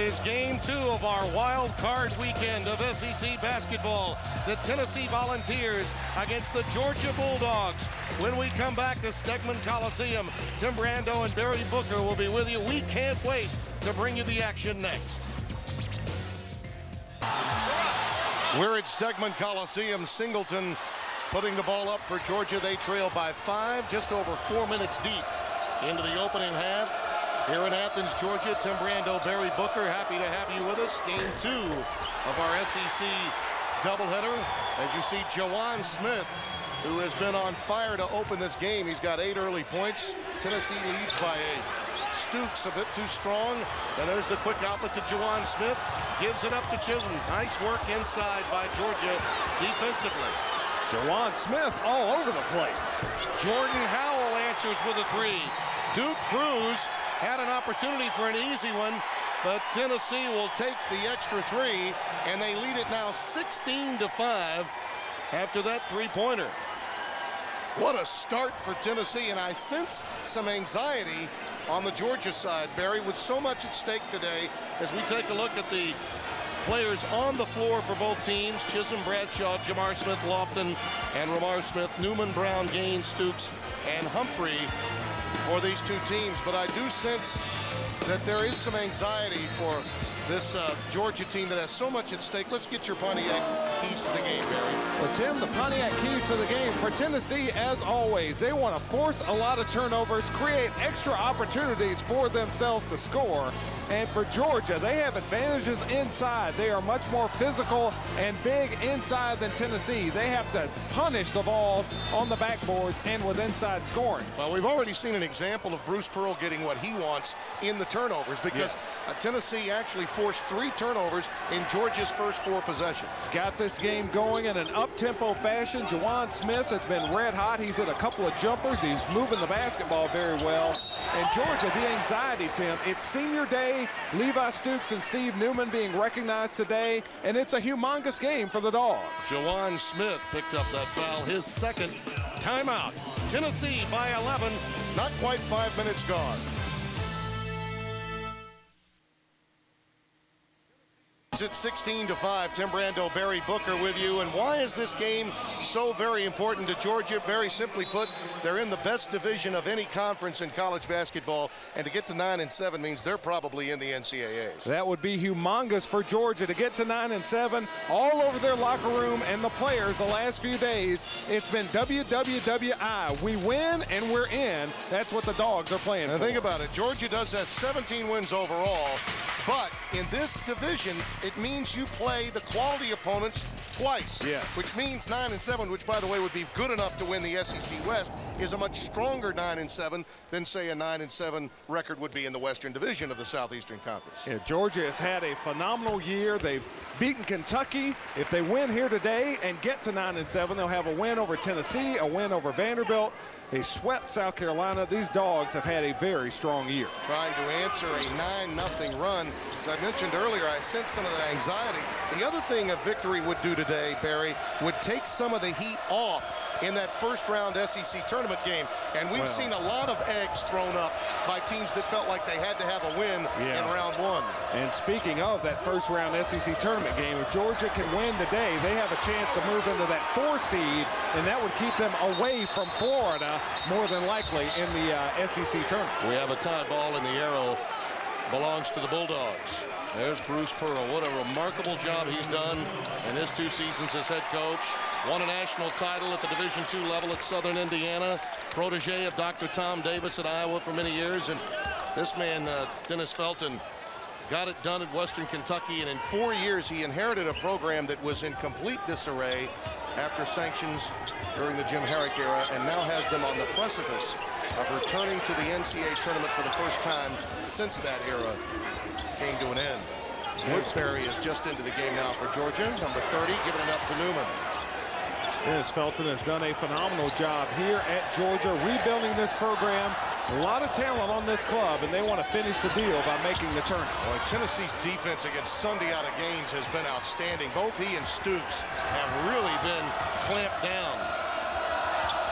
is game 2 of our wild card weekend of SEC basketball. The Tennessee Volunteers against the Georgia Bulldogs. When we come back to Stegeman Coliseum, Tim Brando and Barry Booker will be with you. We can't wait to bring you the action next. We're at Stegeman Coliseum. Singleton putting the ball up for Georgia. They trail by 5, just over 4 minutes deep into the opening half. Here in Athens, Georgia, Tim Brando, Barry Booker, happy to have you with us. Game 2 of our SEC doubleheader. As you see, Jawan Smith, who has been on fire to open this game. He's got 8 early points. Tennessee leads by 8. Stooks a bit too strong. And there's the quick outlet to Jawan Smith. Gives it up to Chisholm. Nice work inside by Georgia defensively. Jawan Smith all over the place. Jordan Howell answers with a 3. Duke Cruz had an opportunity for an easy one, but Tennessee will take the extra 3, and they lead it now 16-5 after that three-pointer. What a start for Tennessee, and I sense some anxiety on the Georgia side, Barry, with so much at stake today as we take a look at the players on the floor for both teams. Chisholm, Bradshaw, Jamar Smith, Lofton, and Ramar Smith, Newman, Brown, Gaines, Stooks, and Humphrey for these two teams. But I do sense that there is some anxiety for this Georgia team that has so much at stake. Let's get your Pontiac keys to the game, Barry. Well, Tim, the Pontiac keys to the game for Tennessee, as always, they want to force a lot of turnovers, create extra opportunities for themselves to score. And for Georgia, they have advantages inside. They are much more physical and big inside than Tennessee. They have to punish the balls on the backboards and with inside scoring. Well, we've already seen an example of Bruce Pearl getting what he wants in the turnovers, because Tennessee actually forced 3 turnovers in Georgia's first 4 possessions. Got this game going in an up-tempo fashion. Jawan Smith has been red hot. He's hit a couple of jumpers. He's moving the basketball very well. And Georgia, the anxiety, Tim, it's senior day. Levi Stooks and Steve Newman being recognized today, and it's a humongous game for the Dogs. Jawan Smith picked up that foul, his second timeout. Tennessee by 11, not quite 5 minutes gone. It's 16-5. Tim Brando, Barry Booker with you. And why is this game so very important to Georgia? Very simply put, they're in the best division of any conference in college basketball, and to get to 9-7 means they're probably in the NCAAs. That would be humongous for Georgia to get to 9-7. All over their locker room and the players the last few days, it's been WWWI. We win and we're in. That's what the Dogs are playing for. Think about it. Georgia does have 17 wins overall, but in this division, it means you play the quality opponents twice. Yes. Which means 9-7, which, by the way, would be good enough to win the SEC West, is a much stronger 9-7 than, say, a 9-7 record would be in the Western Division of the Southeastern Conference. Yeah, Georgia has had a phenomenal year. They've beaten Kentucky. If they win here today and get to 9-7, they'll have a win over Tennessee, a win over Vanderbilt. They swept South Carolina. These Dogs have had a very strong year. Trying to answer a 9-0 run. As I mentioned earlier, I sense some of that anxiety. The other thing a victory would do today, Barry, would take some of the heat off in that first-round SEC tournament game. And we've seen a lot of eggs thrown up by teams that felt like they had to have a win in round 1. And speaking of that first-round SEC tournament game, if Georgia can win today, they have a chance to move into that 4 seed, and that would keep them away from Florida more than likely in the SEC tournament. We have a tie ball, and the arrow belongs to the Bulldogs. There's Bruce Pearl. What a remarkable job he's done in his 2 seasons as head coach. Won a national title at the Division II level at Southern Indiana. Protege of Dr. Tom Davis at Iowa for many years. And this man, Dennis Felton, got it done at Western Kentucky. And in 4 years, he inherited a program that was in complete disarray after sanctions during the Jim Herrick era, and now has them on the precipice of returning to the NCAA tournament for the first time since that era came to an end. Woodbury is just into the game now for Georgia. Number 30, giving it up to Newman. Dennis Felton has done a phenomenal job here at Georgia, rebuilding this program. A lot of talent on this club, and they want to finish the deal by making the tournament. Well, Tennessee's defense against Sundiata Gaines has been outstanding. Both he and Stooks have really been clamped down.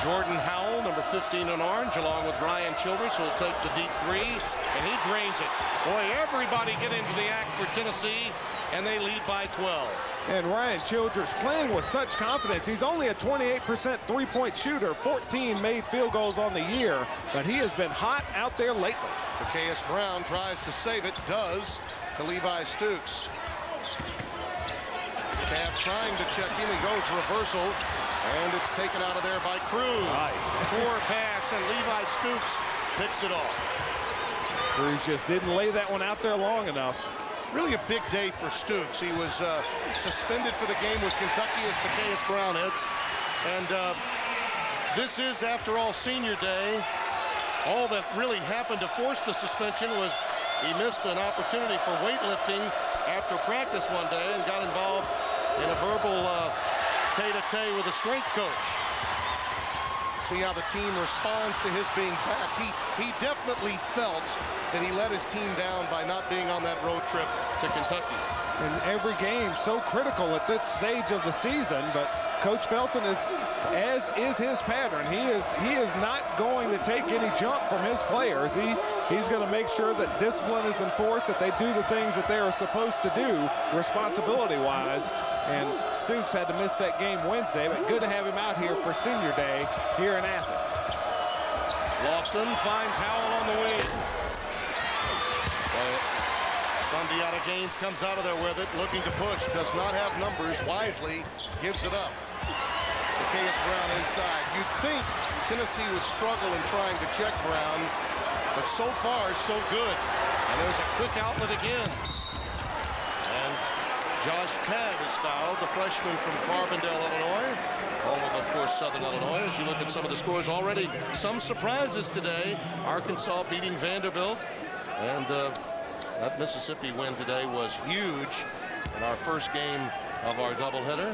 Jordan Howell, number 15 in orange, along with Ryan Childress, who will take the deep three, and he drains it. Boy, everybody get into the act for Tennessee, and they lead by 12. And Ryan Childress playing with such confidence. He's only a 28% three-point shooter, 14 made field goals on the year, but he has been hot out there lately. Zacchaeus Brown tries to save it, does, to Levi Stooks. Tab trying to check him, he goes reversal, and it's taken out of there by Cruz. Poor pass, and Levi Stooks picks it off. Cruz just didn't lay that one out there long enough. Really a big day for Stooks. He was suspended for the game with Kentucky as Zacchaeus Brown hits. And this is, after all, senior day. All that really happened to force the suspension was he missed an opportunity for weightlifting after practice one day and got involved in a verbal tete-a-tete with a strength coach. See how the team responds to his being back. He definitely felt that he let his team down by not being on that road trip to Kentucky. And every game so critical at this stage of the season, but Coach Felton is, as is his pattern, he is not going to take any junk from his players. He's going to make sure that discipline is enforced, that they do the things that they are supposed to do responsibility-wise. And Stooks had to miss that game Wednesday, but good to have him out here for senior day here in Athens. Lofton finds Howell on the wing. Sundiata Gaines comes out of there with it, looking to push, does not have numbers, wisely gives it up. Zacchaeus Brown inside. You'd think Tennessee would struggle in trying to check Brown, but so far, so good. And there's a quick outlet again. And Josh Tabb is fouled, the freshman from Carbondale, Illinois. Home of course, Southern Illinois. As you look at some of the scores already, some surprises today. Arkansas beating Vanderbilt. And that Mississippi win today was huge in our first game of our doubleheader.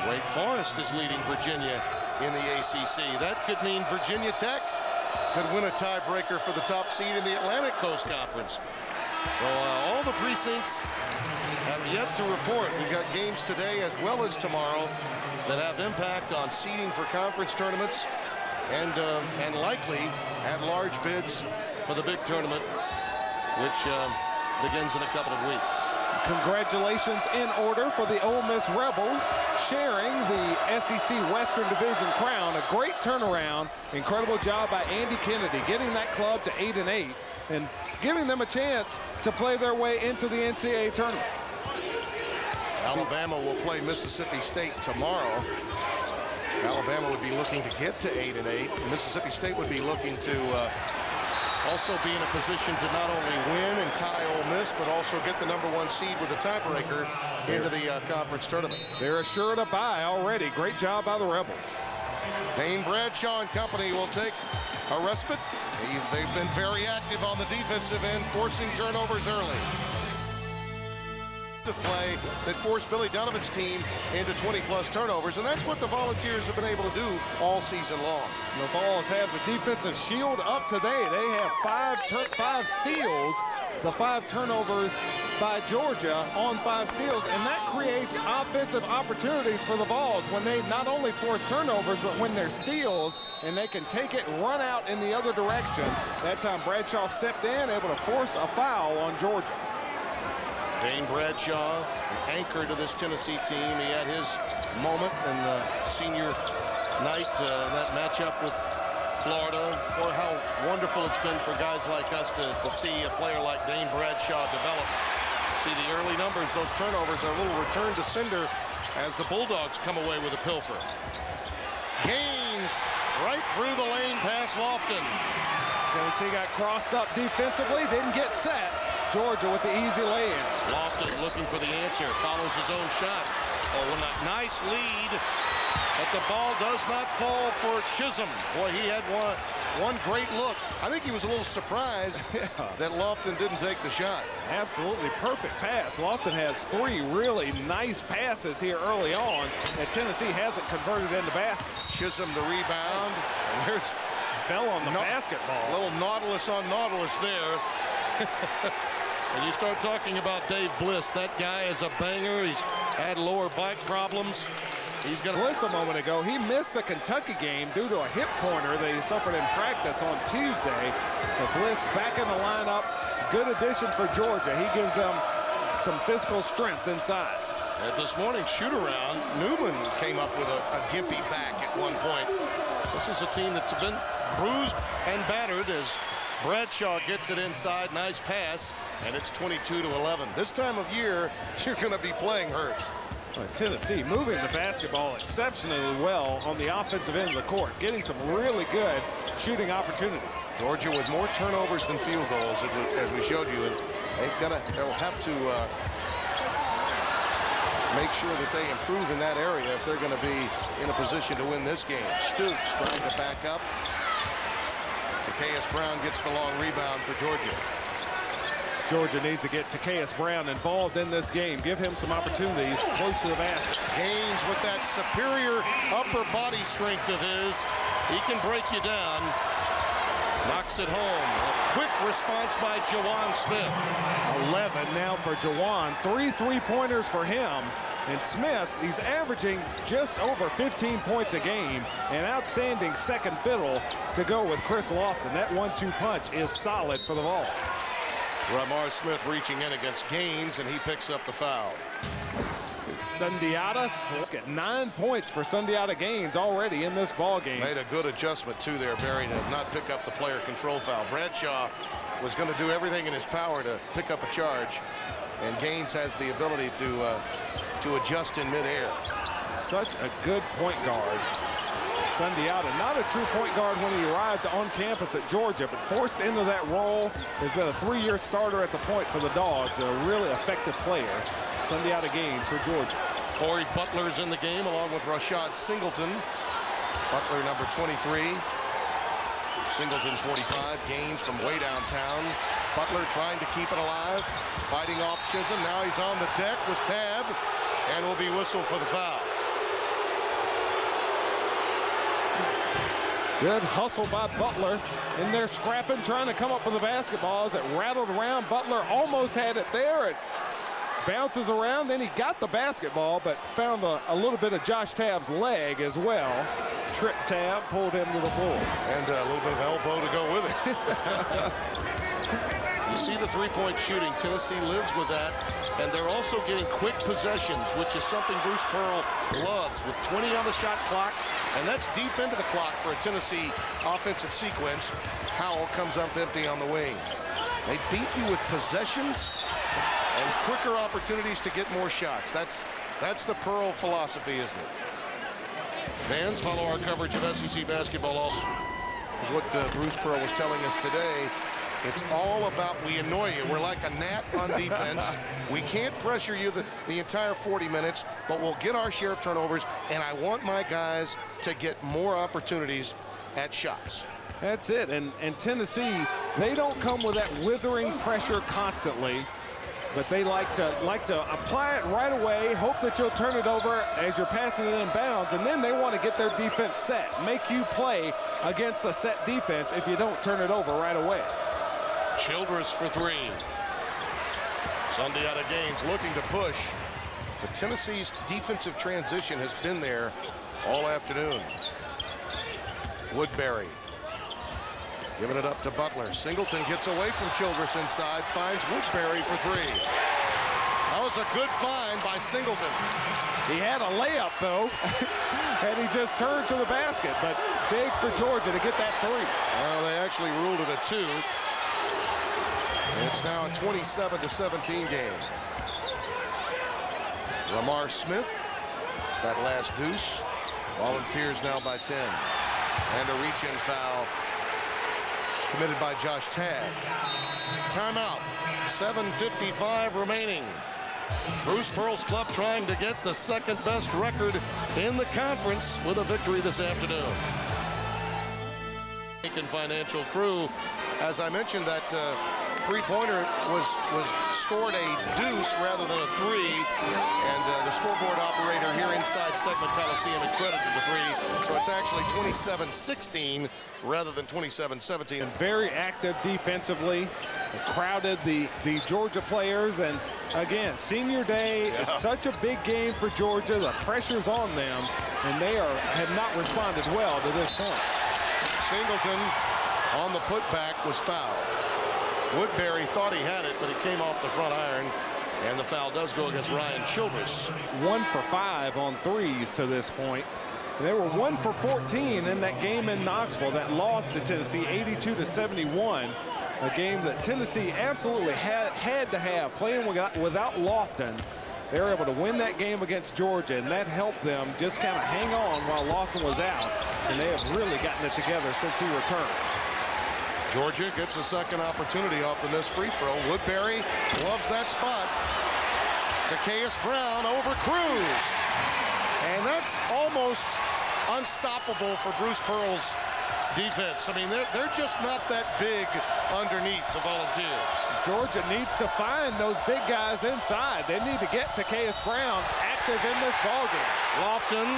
Wake Forest is leading Virginia in the ACC. That could mean Virginia Tech could win a tiebreaker for the top seed in the Atlantic Coast Conference. So all the precincts have yet to report. We've got games today as well as tomorrow that have impact on seeding for conference tournaments and likely at large bids for the big tournament, which begins in a couple of weeks. Congratulations in order for the Ole Miss Rebels sharing the SEC Western Division crown. A great turnaround. Incredible job by Andy Kennedy getting that club to 8-8 and giving them a chance to play their way into the NCAA tournament. Alabama will play Mississippi State tomorrow. Alabama would be looking to get to 8-8. Mississippi State would be looking to also be in a position to not only win and tie Ole Miss, but also get the #1 seed with a tiebreaker into the conference tournament. They're assured a bye already. Great job by the Rebels. Dane Bradshaw and company will take a respite. They've been very active on the defensive end, forcing turnovers early. Play that forced Billy Donovan's team into 20-plus turnovers, and that's what the Volunteers have been able to do all season long. The Vols have the defensive shield up today. They have five steals, the 5 turnovers by Georgia on 5 steals, and that creates offensive opportunities for the Vols when they not only force turnovers, but when they're steals and they can take it and run out in the other direction. That time Bradshaw stepped in, able to force a foul on Georgia. Dane Bradshaw, an anchor to this Tennessee team. He had his moment in the senior night, that matchup with Florida. Boy, how wonderful it's been for guys like us to see a player like Dane Bradshaw develop. See the early numbers, those turnovers are a little return to sender as the Bulldogs come away with a pilfer. Gaines right through the lane past Lofton. Tennessee got crossed up defensively, didn't get set. Georgia with the easy lay-in. Lofton looking for the answer, follows his own shot. Oh, and a nice lead, but the ball does not fall for Chisholm. Boy, he had one great look. I think he was a little surprised that Lofton didn't take the shot. Absolutely perfect pass. Lofton has 3 really nice passes here early on that Tennessee hasn't converted into baskets. Chisholm the rebound, and there's fell on the basketball. A little Nautilus on Nautilus there. And you start talking about Dave Bliss, that guy is a banger. He's had lower back problems. He's going to Bliss a moment ago. He missed the Kentucky game due to a hip pointer that he suffered in practice on Tuesday. But Bliss back in the lineup. Good addition for Georgia. He gives them some physical strength inside. At this morning's shoot-around, Newman came up with a gimpy back at one point. This is a team that's been bruised and battered as Bradshaw gets it inside. Nice pass, and it's 22-11. This time of year, you're going to be playing hurt. Tennessee moving the basketball exceptionally well on the offensive end of the court, getting some really good shooting opportunities. Georgia with more turnovers than field goals, as we showed you. And they'll have to make sure that they improve in that area if they're going to be in a position to win this game. Stoops trying to back up. Tykeus Brown gets the long rebound for Georgia. Georgia needs to get Tykeus Brown involved in this game. Give him some opportunities close to the basket. Gaines with that superior upper body strength of his. He can break you down. Knocks it home. A quick response by Jawan Smith. 11 now for Jawan. 3 3-pointers for him. And Smith, he's averaging just over 15 points a game. An outstanding second fiddle to go with Chris Lofton. That 1-2 punch is solid for the Vols. Ramar Smith reaching in against Gaines, and he picks up the foul. Sundiata, let's get 9 points for Sundiata Gaines already in this ball game. Made a good adjustment too there, Barry, to not pick up the player control foul. Bradshaw was going to do everything in his power to pick up a charge, and Gaines has the ability to adjust in midair. Such a good point guard. Sundiata, not a true point guard when he arrived on campus at Georgia, but forced into that role. Has been a 3-year starter at the point for the Dogs, a really effective player. Sundiata Gaines for Georgia. Corey Butler's in the game along with Rashad Singleton. Butler number 23. Singleton 45. Gaines from way downtown. Butler trying to keep it alive. Fighting off Chisholm. Now he's on the deck with Tab and will be whistled for the foul. Good hustle by Butler. In there scrapping, trying to come up with the basketball as it rattled around. Butler almost had it there. It bounces around. Then he got the basketball, but found a little bit of Josh Tabb's leg as well. Tripped Tabb, pulled him to the floor. And a little bit of elbow to go with it. You see the three-point shooting. Tennessee lives with that. And they're also getting quick possessions, which is something Bruce Pearl loves, with 20 on the shot clock. And that's deep into the clock for a Tennessee offensive sequence. Howell comes up empty on the wing. They beat you with possessions and quicker opportunities to get more shots. That's the Pearl philosophy, isn't it? Fans, follow our coverage of SEC basketball also. Is what Bruce Pearl was telling us today. It's all about we annoy you. We're like a gnat on defense. We can't pressure you the entire 40 minutes, but we'll get our share of turnovers, and I want my guys to get more opportunities at shots. That's it. And Tennessee, they don't come with that withering pressure constantly, but they like to apply it right away, hope that you'll turn it over as you're passing it in bounds, and then they want to get their defense set, make you play against a set defense if you don't turn it over right away. Childress for three. Sundiata Gaines looking to push. But Tennessee's defensive transition has been there all afternoon. Woodbury giving it up to Butler. Singleton gets away from Childress inside, finds Woodbury for three. That was a good find by Singleton. He had a layup, though, and he just turned to the basket. But big for Georgia to get that three. Well, they actually ruled it a two. It's now a 27-17 game. Ramar Smith, that last deuce. Volunteers now by 10. And a reach-in foul committed by Josh Tabb. Timeout. 7:55 remaining. Bruce Pearl's club trying to get the second-best record in the conference with a victory this afternoon. Lincoln Financial Crew, as I mentioned, that three-pointer was scored a deuce rather than a three, and the scoreboard operator here inside Stegeman Coliseum credited the three, so it's actually 27-16 rather than 27-17. And very active defensively, crowded the Georgia players, and again, senior day, it's such a big game for Georgia. The pressure's on them, and they have not responded well to this point. Singleton on the putback was fouled. Woodbury thought he had it, but it came off the front iron, and the foul does go against Ryan Childress. 1 for 5 on threes to this point. They were 1 for 14 in that game in Knoxville that lost to Tennessee 82-71. A game that Tennessee absolutely had to have. Playing without Lofton, they were able to win that game against Georgia, and that helped them just kind of hang on while Lofton was out. And they have really gotten it together since he returned. Georgia gets a second opportunity off the missed free throw. Woodbury loves that spot. Takeas Brown over Cruz. And that's almost unstoppable for Bruce Pearl's defense. I mean, they're just not that big underneath the Volunteers. Georgia needs to find those big guys inside. They need to get Takeas Brown active in this ballgame. Lofton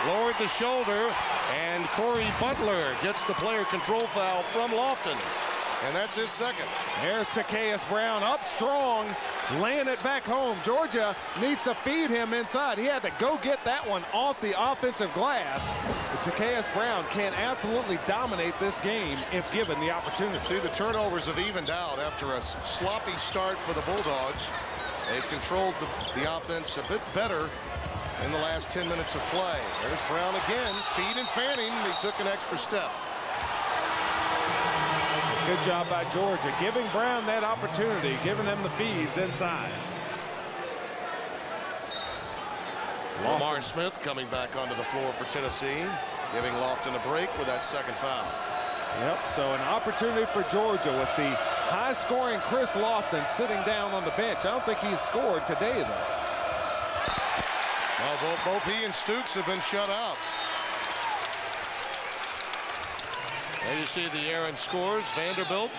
lowered the shoulder, and Corey Butler gets the player control foul from Lofton. And that's his second. There's Takeas Brown up strong, laying it back home. Georgia needs to feed him inside. He had to go get that one off the offensive glass. But Takeas Brown can absolutely dominate this game if given the opportunity. See, the turnovers have evened out after a sloppy start for the Bulldogs. They've controlled the offense a bit better in the last 10 minutes of play. There's Brown again, feed and fanning. He took an extra step. Good job by Georgia, giving Brown that opportunity, giving them the feeds inside. Lamar Smith coming back onto the floor for Tennessee, giving Lofton a break with that second foul. Yep, so an opportunity for Georgia with the high-scoring Chris Lofton sitting down on the bench. I don't think he's scored today, though. Well, both he and Stooks have been shut out. There you see the Aaron scores. Vanderbilt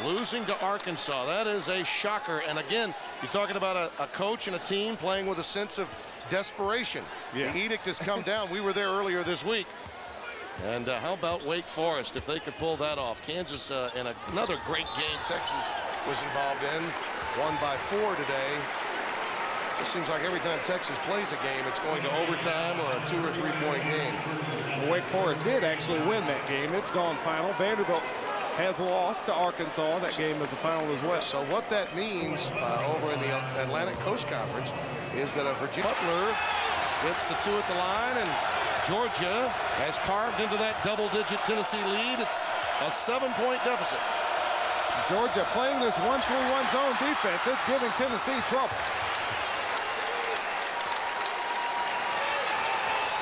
losing to Arkansas. That is a shocker. And again, you're talking about a coach and a team playing with a sense of desperation. Yes. The edict has come down. We were there earlier this week. And how about Wake Forest if they could pull that off? Kansas in another great game Texas was involved in. Won by 4 today. It seems like every time Texas plays a game, it's going to overtime or a 2 or 3 point game. Wake Forest did actually win that game. It's gone final. Vanderbilt has lost to Arkansas. That game is a final as well. So what that means over in the Atlantic Coast Conference is that a Virginia Butler gets the 2 at the line, and Georgia has carved into that double-digit Tennessee lead. It's a 7-point deficit. Georgia playing this 1-3-1 zone defense. It's giving Tennessee trouble.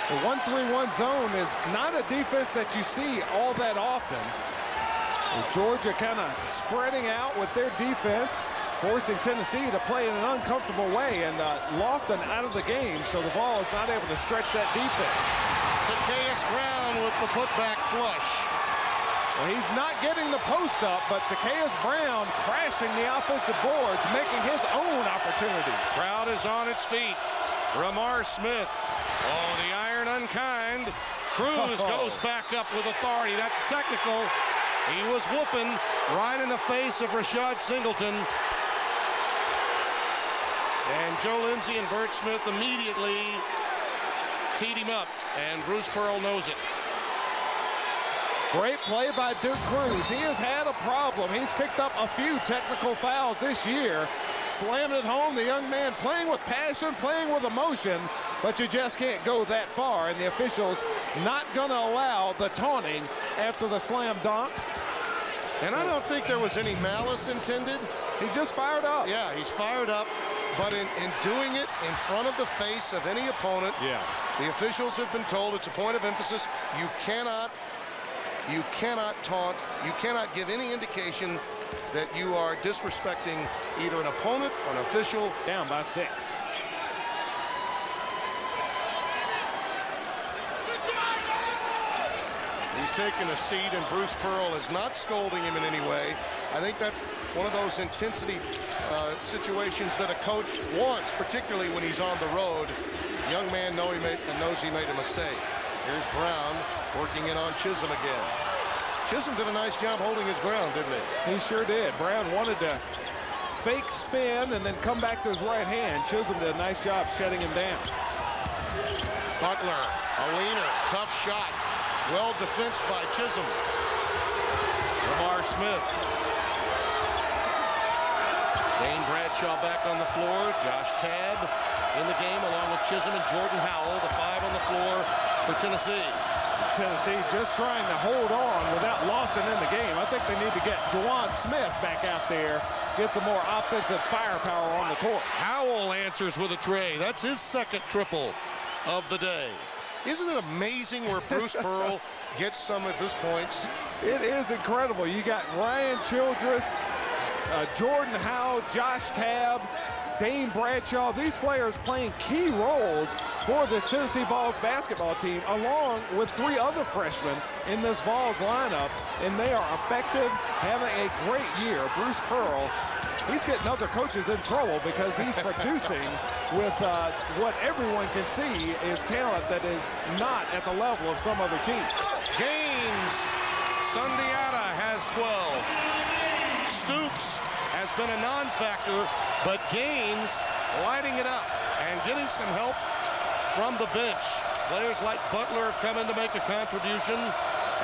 The 1-3-1 zone is not a defense that you see all that often. With Georgia kind of spreading out with their defense, forcing Tennessee to play in an uncomfortable way, and Lofton out of the game, so the ball is not able to stretch that defense. Takeas Brown with the putback flush. Well, he's not getting the post up, but Takeas Brown crashing the offensive boards, making his own opportunities. Crowd is on its feet. Ramar Smith. Oh, the iron unkind. Cruz goes back up with authority. That's technical. He was woofing right in the face of Rashad Singleton. And Joe Lindsey and Bert Smith immediately teed him up, and Bruce Pearl knows it. Great play by Duke Cruz. He has had a problem. He's picked up a few technical fouls this year. Slammed it home. The young man playing with passion, playing with emotion, but you just can't go that far. And the officials not going to allow the taunting after the slam dunk. And I don't think there was any malice intended. He just fired up. Yeah, he's fired up. But in doing it in front of the face of any opponent, the officials have been told it's a point of emphasis. You cannot taunt. You cannot give any indication that you are disrespecting either an opponent or an official. Down by 6. He's taking a seat, and Bruce Pearl is not scolding him in any way. I think that's one of those intensity situations that a coach wants, particularly when he's on the road. Young man knows he made a mistake. Here's Brown working in on Chisholm again. Chisholm did a nice job holding his ground, didn't he? He sure did. Brown wanted to fake spin and then come back to his right hand. Chisholm did a nice job shutting him down. Butler, a leaner, tough shot. Well defensed by Chisholm. Lamar Smith. Dane Bradshaw back on the floor. Josh Tabb in the game along with Chisholm and Jordan Howell, the 5 on the floor for Tennessee. Tennessee just trying to hold on without Lofton in the game. I think they need to get Juwan Smith back out there, get some more offensive firepower on the court. Howell answers with a tray. That's his second triple of the day. Isn't it amazing where Bruce Pearl gets some of his points? It is incredible. You got Ryan Childress, Jordan Howell, Josh Tabb, Dane Bradshaw. These players playing key roles for this Tennessee Vols basketball team, along with 3 other freshmen in this Vols lineup, and they are effective, having a great year. Bruce Pearl, he's getting other coaches in trouble because he's producing with what everyone can see is talent that is not at the level of some other teams. Gaines, Sundiata has 12. Stoops has been a non-factor, but Gaines lighting it up and getting some help from the bench. Players like Butler have come in to make a contribution,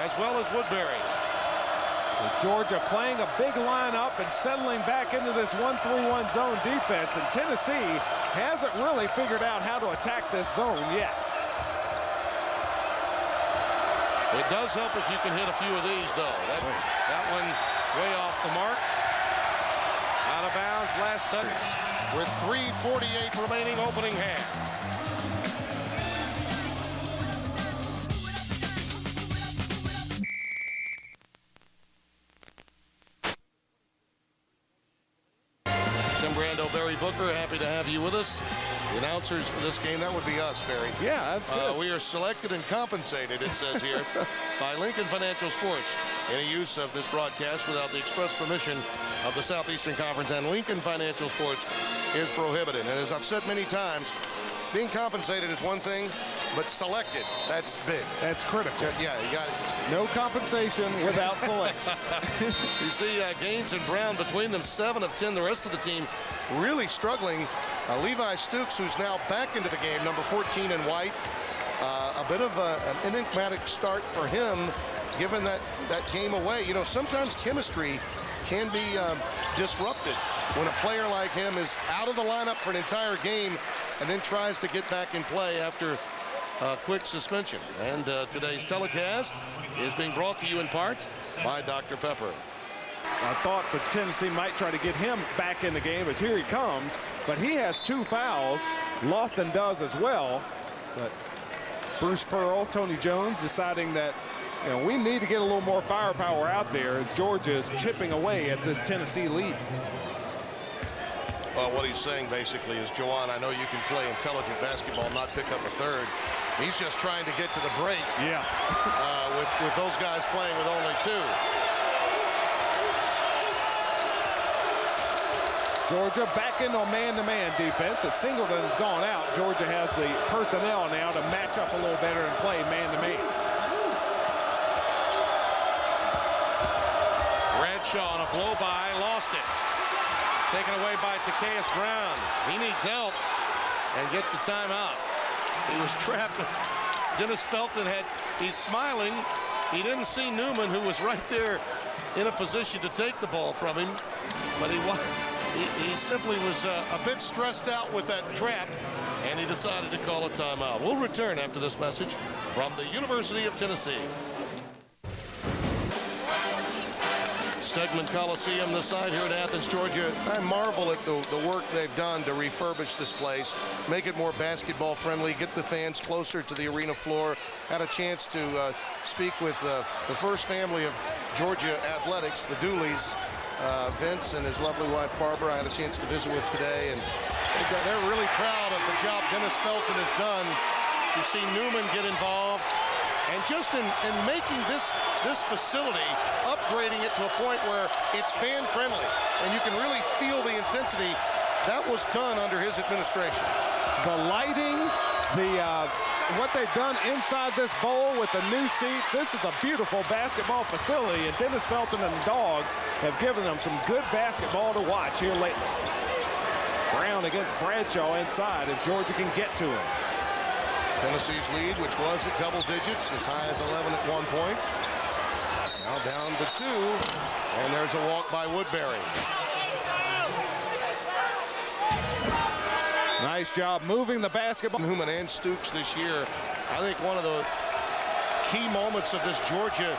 as well as Woodbury. With Georgia playing a big lineup and settling back into this 1-3-1 zone defense, and Tennessee hasn't really figured out how to attack this zone yet. It does help if you can hit a few of these, though. That one way off the mark. Out of bounds, last touch with 3:48 remaining opening half. Tim Brando, Barry Booker, happy to have you with us. The announcers for this game, that would be us, Barry. Yeah, that's good. We are selected and compensated, it says here, by Lincoln Financial Sports. Any use of this broadcast without the express permission of the Southeastern Conference and Lincoln Financial Sports is prohibited. And as I've said many times, being compensated is one thing, but selected, that's big. That's critical. Yeah, you got it. No compensation without selection. You see Gaines and Brown between them, 7 of 10. The rest of the team really struggling. Levi Stooks, who's now back into the game, number 14 in white. A bit of an enigmatic start for him, given that game away. You know, sometimes chemistry can be disrupted when a player like him is out of the lineup for an entire game and then tries to get back in play after a quick suspension. And today's telecast is being brought to you in part by Dr. Pepper. I thought that Tennessee might try to get him back in the game, as here he comes, but he has 2 fouls. Lofton does as well, but Bruce Pearl, Tony Jones deciding that, you know, we need to get a little more firepower out there as Georgia is chipping away at this Tennessee lead. Well, what he's saying basically is, Juwan, I know you can play intelligent basketball, not pick up a third. He's just trying to get to the break. Yeah. with those guys playing with only 2. Georgia back into a man-to-man defense. As Singleton has gone out, Georgia has the personnel now to match up a little better and play man-to-man. Bradshaw on a blow-by, lost it. Taken away by Tykeus Brown. He needs help and gets the timeout. He was trapped. Dennis Felton he's smiling. He didn't see Newman, who was right there in a position to take the ball from him, but he simply was a bit stressed out with that trap, and he decided to call a timeout. We'll return after this message from the University of Tennessee. Stegman Coliseum, the side here in Athens, Georgia. I marvel at the work they've done to refurbish this place, make it more basketball friendly, get the fans closer to the arena floor. Had a chance to speak with the first family of Georgia athletics, the Dooleys, Vince and his lovely wife Barbara. I had a chance to visit with today, and they're really proud of the job Dennis Felton has done. To see Newman get involved, And just in making this facility, upgrading it to a point where it's fan-friendly and you can really feel the intensity, that was done under his administration. The lighting, what they've done inside this bowl with the new seats. This is a beautiful basketball facility, and Dennis Felton and the Dogs have given them some good basketball to watch here lately. Brown against Bradshaw inside if Georgia can get to him. Tennessee's lead, which was at double digits, as high as 11 at one point. Now down to 2, and there's a walk by Woodbury. Nice job moving the basketball. Newman and Stooks this year. I think one of the key moments of this Georgia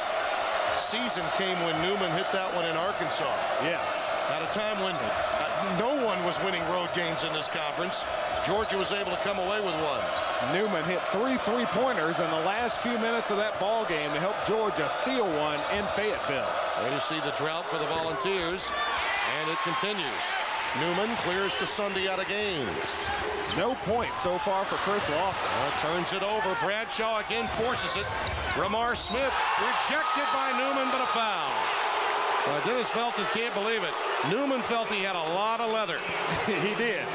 season came when Newman hit that one in Arkansas. Yes. At a time when no one was winning road games in this conference, Georgia was able to come away with one. Newman hit 3 3-pointers in the last few minutes of that ball game to help Georgia steal one in Fayetteville. Way to see the drought for the Volunteers, and it continues. Newman clears to Sunday out of games. No points so far for Chris Lofton. Turns it over. Bradshaw again forces it. Ramar Smith rejected by Newman, but a foul. Dennis Felton can't believe it. Newman felt he had a lot of leather. He did.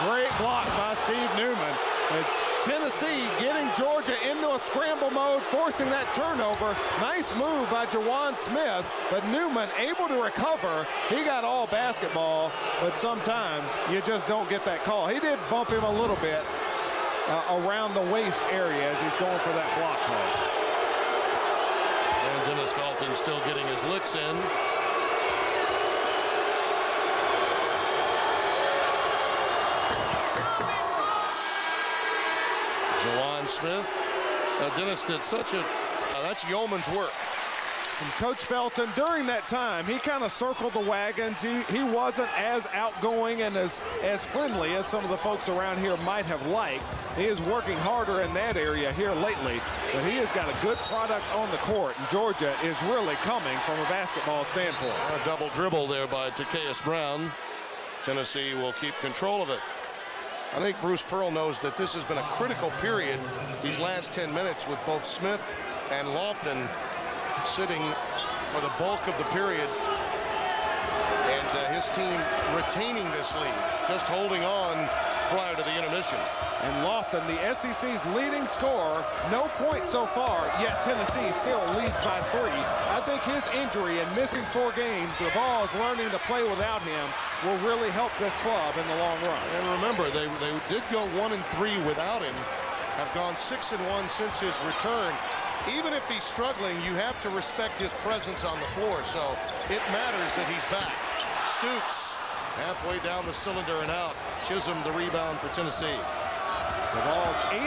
Great block by Steve Newman. It's Tennessee getting Georgia into a scramble mode, forcing that turnover. Nice move by Jawan Smith, but Newman able to recover. He got all basketball, but sometimes you just don't get that call. He did bump him a little bit around the waist area as he's going for that block play. And Dennis Felton still getting his licks in. Jawan Smith. Dennis did such a... that's yeoman's work. And Coach Felton, during that time, he kind of circled the wagons. He wasn't as outgoing and as friendly as some of the folks around here might have liked. He is working harder in that area here lately, but he has got a good product on the court, and Georgia is really coming from a basketball standpoint. A double dribble there by Takeas Brown. Tennessee will keep control of it. I think Bruce Pearl knows that this has been a critical period, these last 10 minutes, with both Smith and Lofton sitting for the bulk of the period, and his team retaining this lead, just holding on prior to the intermission. And Lofton, the SEC's leading scorer, no points so far, yet Tennessee still leads by 3. I think his injury and missing 4 games, the Vols learning to play without him, will really help this club in the long run. And remember, they did go 1-3 without him, have gone 6-1 since his return. Even if he's struggling, you have to respect his presence on the floor, so it matters that he's back. Stooks halfway down the cylinder and out. Chisholm the rebound for Tennessee. The Vols 8-3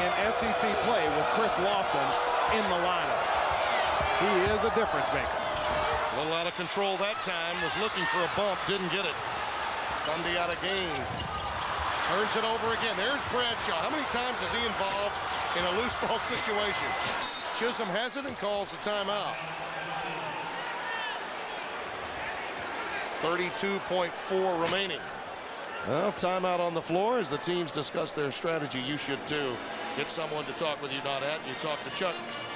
in SEC play with Chris Lofton in the lineup. He is a difference maker. A little out of control that time, was looking for a bump, didn't get it. Sunday out of games. Turns it over again. There's Bradshaw. How many times is he involved in a loose ball situation? Chisholm has it and calls the timeout. 32.4 remaining. Well, timeout on the floor as the teams discuss their strategy. You should too. Get someone to talk with you, not at. You talk to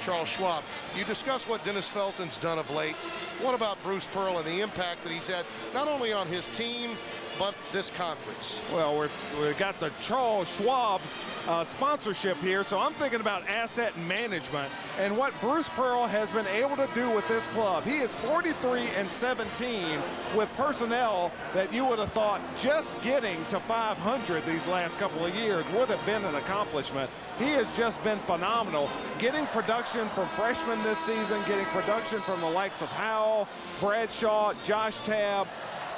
Charles Schwab. You discuss what Dennis Felton's done of late. What about Bruce Pearl and the impact that he's had not only on his team, but this conference? Well, we've got the Charles Schwab's sponsorship here, so I'm thinking about asset management and what Bruce Pearl has been able to do with this club. He is 43-17 with personnel that you would have thought just getting to 500 these last couple of years would have been an accomplishment. He has just been phenomenal, getting production from freshmen this season, getting production from the likes of Howell, Bradshaw, Josh Tabb.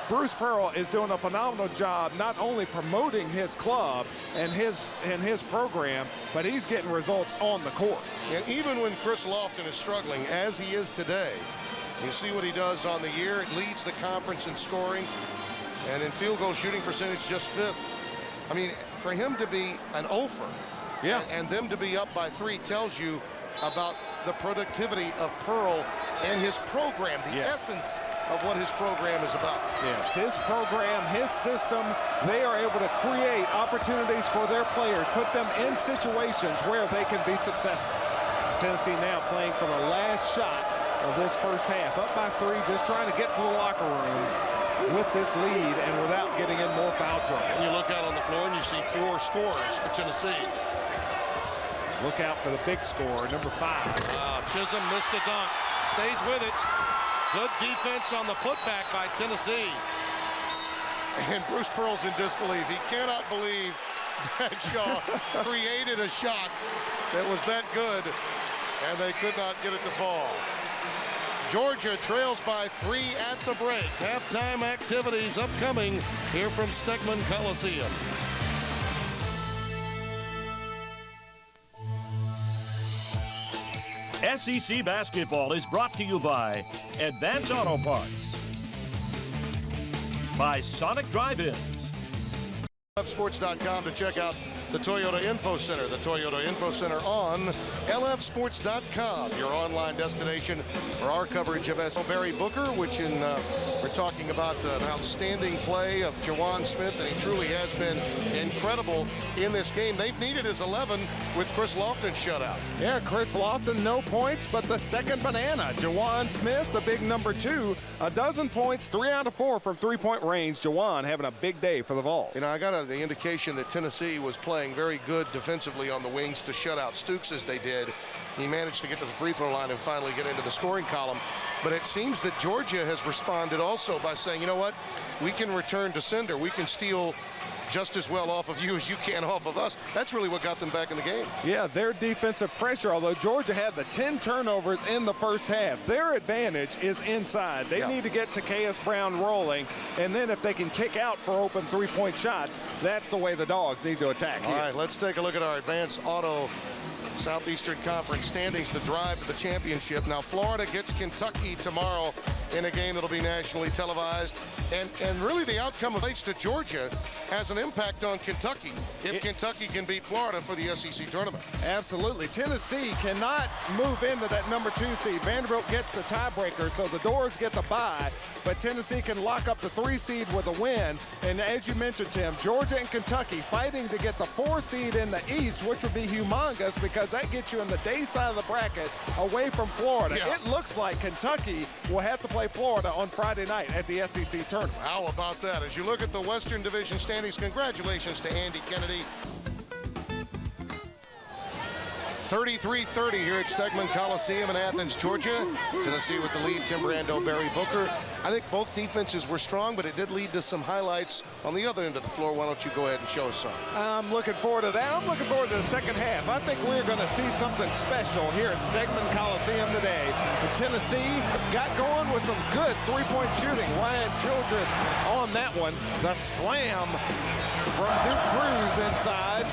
Bruce Pearl is doing a phenomenal job not only promoting his club and his program, but he's getting results on the court. And even when Chris Lofton is struggling, as he is today, you see what he does on the year. It leads the conference in scoring, and in field goal shooting percentage, just 5th. I mean, for him to be an offer, yeah, and them to be up by 3 tells you about the productivity of Pearl and his program, the essence of what his program is about. Yes, his program, his system, they are able to create opportunities for their players, put them in situations where they can be successful. Tennessee now playing for the last shot of this first half. Up by 3, just trying to get to the locker room with this lead and without getting in more foul trouble. And you look out on the floor and you see 4 scores for Tennessee. Look out for the big score, number 5. Chisholm missed a dunk. Stays with it. Good defense on the putback by Tennessee. And Bruce Pearl's in disbelief. He cannot believe that Shaw created a shot that was that good, and they could not get it to fall. Georgia trails by 3 at the break. Halftime activities upcoming here from Stegeman Coliseum. SEC basketball is brought to you by Advance Auto Parts, by Sonic Drive-Ins, LFSports.com to check out the Toyota Info Center. The Toyota Info Center on LFSports.com, your online destination for our coverage of Barry Booker, which we're talking about an outstanding play of Juwan Smith, and he truly has been incredible in this game. They've needed his 11 with Chris Lofton shut out. Yeah, Chris Lofton, no points, but the second banana. Juwan Smith, the big number 2, a dozen points, 3 out of 4 from three-point range. Juwan having a big day for the Vols. You know, I got the indication that Tennessee was playing very good defensively on the wings to shut out Stooks as they did. He managed to get to the free throw line and finally get into the scoring column. But it seems that Georgia has responded also by saying, you know what, we can return to sender. We can steal just as well off of you as you can off of us. That's really what got them back in the game. Yeah, their defensive pressure, although Georgia had the 10 turnovers in the first half, their advantage is inside. They need to get Takeas Brown rolling, and then if they can kick out for open three-point shots, that's the way the Dogs need to attack here. All right, let's take a look at our Advance Auto Southeastern Conference standings, the drive to the championship. Now, Florida gets Kentucky tomorrow in a game that'll be nationally televised. And really the outcome relates to Georgia has an impact on Kentucky if Kentucky can beat Florida for the SEC tournament. Absolutely. Tennessee cannot move into that number 2 seed. Vanderbilt gets the tiebreaker, so the Doors get the bye. But Tennessee can lock up the 3 seed with a win. And as you mentioned, Tim, Georgia and Kentucky fighting to get the 4 seed in the East, which would be humongous because that gets you in the day side of the bracket away from Florida. Yeah. It looks like Kentucky will have to play Florida on Friday night at the SEC tournament. How about that? As you look at the Western Division standings, congratulations to Andy Kennedy. 33-30 here at Stegeman Coliseum in Athens, Georgia. Tennessee with the lead, Tim Brando, Barry Booker. I think both defenses were strong, but it did lead to some highlights on the other end of the floor. Why don't you go ahead and show us some? I'm looking forward to that. I'm looking forward to the second half. I think we're going to see something special here at Stegeman Coliseum today. Tennessee got going with some good three-point shooting. Ryan Childress on that one. The slam from Duke Cruz inside.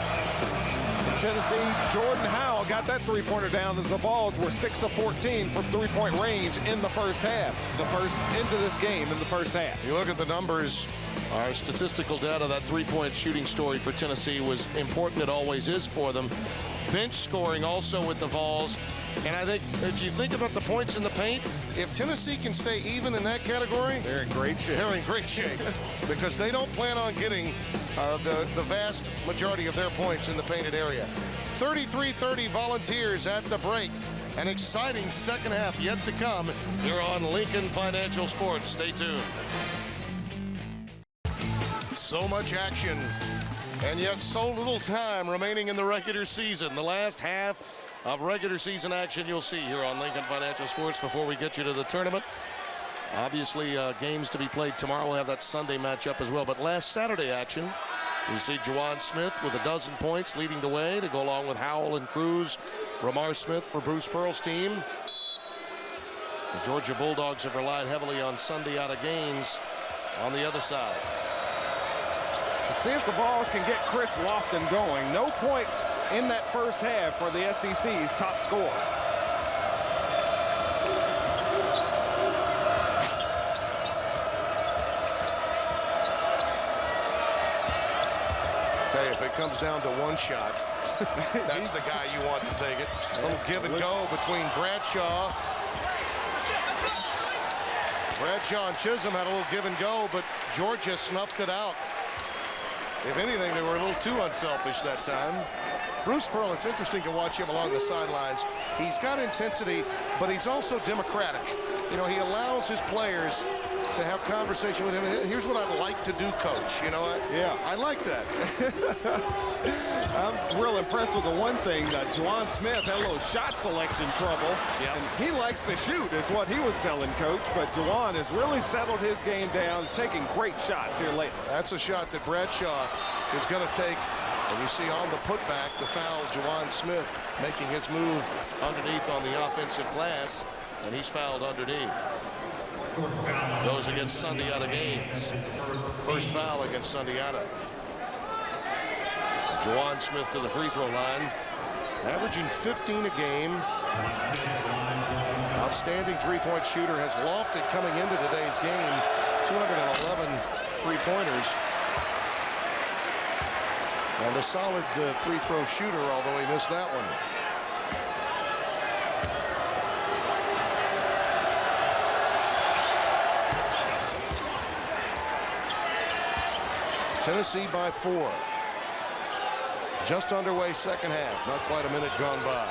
Tennessee, Jordan Howell got that three-pointer down as the Vols were 6 of 14 from three-point range in the first half. The first into this game in the first half. You look at the numbers, our statistical data, that three-point shooting story for Tennessee was important. It always is for them. Bench scoring also with the Vols. And I think if you think about the points in the paint, if Tennessee can stay even in that category, they're in great shape. They're in great shape because they don't plan on getting the vast majority of their points in the painted area. 33-30 Volunteers at the break. An exciting second half yet to come here on Lincoln Financial Sports. Stay tuned. So much action, and yet so little time remaining in the regular season. The last half of regular season action you'll see here on Lincoln Financial Sports before we get you to the tournament. Obviously, games to be played tomorrow. We'll have that Sunday matchup as well. But last Saturday action, you see Juwan Smith with a dozen points leading the way to go along with Howell and Cruz. Ramar Smith for Bruce Pearl's team. The Georgia Bulldogs have relied heavily on Sunday out of Gaines on the other side. Let's see if the Vols can get Chris Lofton going. No points in that first half for the SEC's top scorer. Tell you, if it comes down to one shot, that's the guy you want to take it. A little give and go between Bradshaw Bradshaw and Chisholm had a little give and go, but Georgia snuffed it out. If anything, they were a little too unselfish that time. Bruce Pearl, it's interesting to watch him along the sidelines. He's got intensity, but he's also democratic. You know, he allows his players to have conversation with him. Here's what I'd like to do, coach. You know, I like that. I'm real impressed with the one thing that Juwan Smith had a little shot selection trouble. Yep. And he likes to shoot, is what he was telling Coach. But Juwan has really settled his game down. He's taking great shots here lately. That's a shot that Bradshaw is going to take. And you see on the putback, the foul, Juwan Smith making his move underneath on the offensive glass. And he's fouled underneath. Goes against Sundiata Gaines. First foul against Sundiata. Juwan Smith to the free throw line, averaging 15 a game. Outstanding three-point shooter, has lofted coming into today's game. 211 three-pointers. And a solid free throw shooter, although he missed that one. Tennessee by 4. Just underway second half. Not quite a minute gone by.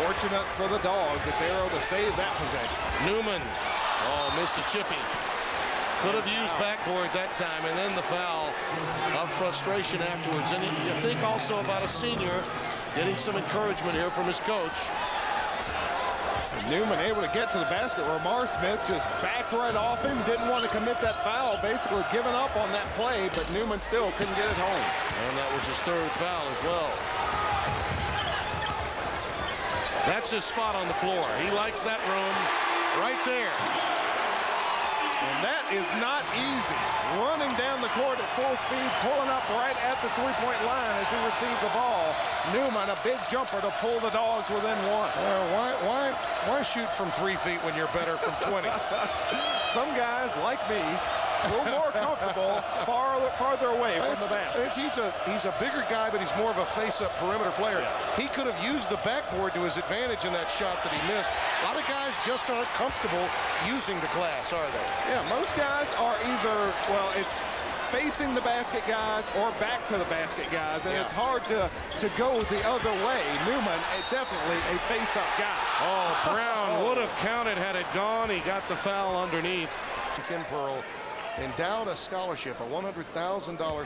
Fortunate for the Dogs at Darrow to save that possession. Newman. Oh, missed a chippy. Could have used backboard that time, and then the foul of frustration afterwards. And you think also about a senior getting some encouragement here from his coach. Newman able to get to the basket. Ramar Smith just backed right off him. Didn't want to commit that foul. Basically giving up on that play, but Newman still couldn't get it home. And that was his third foul as well. That's his spot on the floor. He likes that room right there. And that is not easy. Running down the court at full speed, pulling up right at the three-point line as he received the ball. Newman, a big jumper to pull the Dogs within 1. Why shoot from 3 feet when you're better from 20? Some guys, like me, a little more comfortable farther away from the basket. He's a bigger guy, but he's more of a face-up perimeter player. He could have used the backboard to his advantage in that shot that he missed. A lot of guys just aren't comfortable using the glass, are they? Yeah, most guys are either, well, it's facing the basket guys or back to the basket guys, and it's hard to go the other way. Newman, definitely a face-up guy. Oh, Brown would have counted had it gone. He got the foul underneath. Ken Pearl endowed a scholarship, a $100,000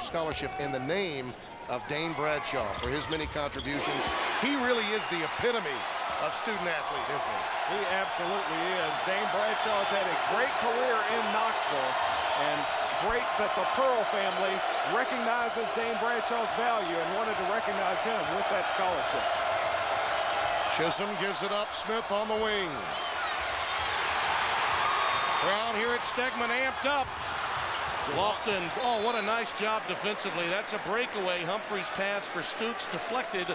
scholarship in the name of Dane Bradshaw for his many contributions. He really is the epitome of student athlete, isn't he? He absolutely is. Dane Bradshaw has had a great career in Knoxville, and great that the Pearl family recognizes Dane Bradshaw's value and wanted to recognize him with that scholarship. Chisholm gives it up. Smith on the wing. Brown here at Stegman amped up. Lofton, oh, what a nice job defensively. That's a breakaway. Humphrey's pass for Stooks deflected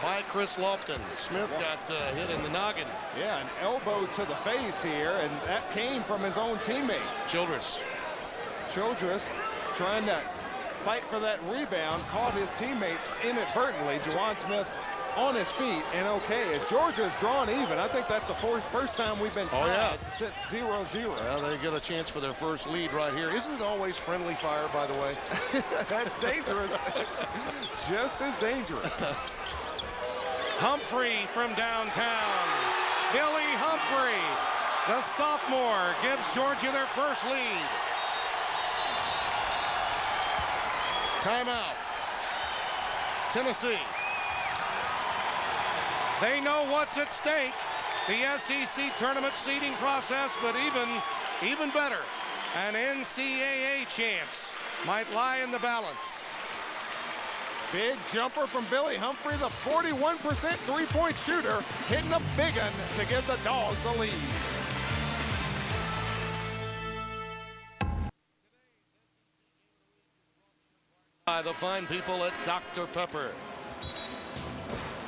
by Chris Lofton. Smith got hit in the noggin. Yeah, an elbow to the face here, and that came from his own teammate. Childress trying to fight for that rebound, caught his teammate inadvertently. Juwan Smith on his feet, and okay, if Georgia's drawn even, I think that's the first time we've been tied since 0-0. Well, they get a chance for their first lead right here. Isn't it always friendly fire, by the way? That's dangerous. Just as dangerous. Humphrey from downtown. Billy Humphrey, the sophomore, gives Georgia their first lead. Timeout. Tennessee. They know what's at stake. The SEC tournament seeding process, but even better, an NCAA chance might lie in the balance. Big jumper from Billy Humphrey, the 41% three-point shooter, hitting a big one to give the Dogs the lead. By the fine people at Dr. Pepper.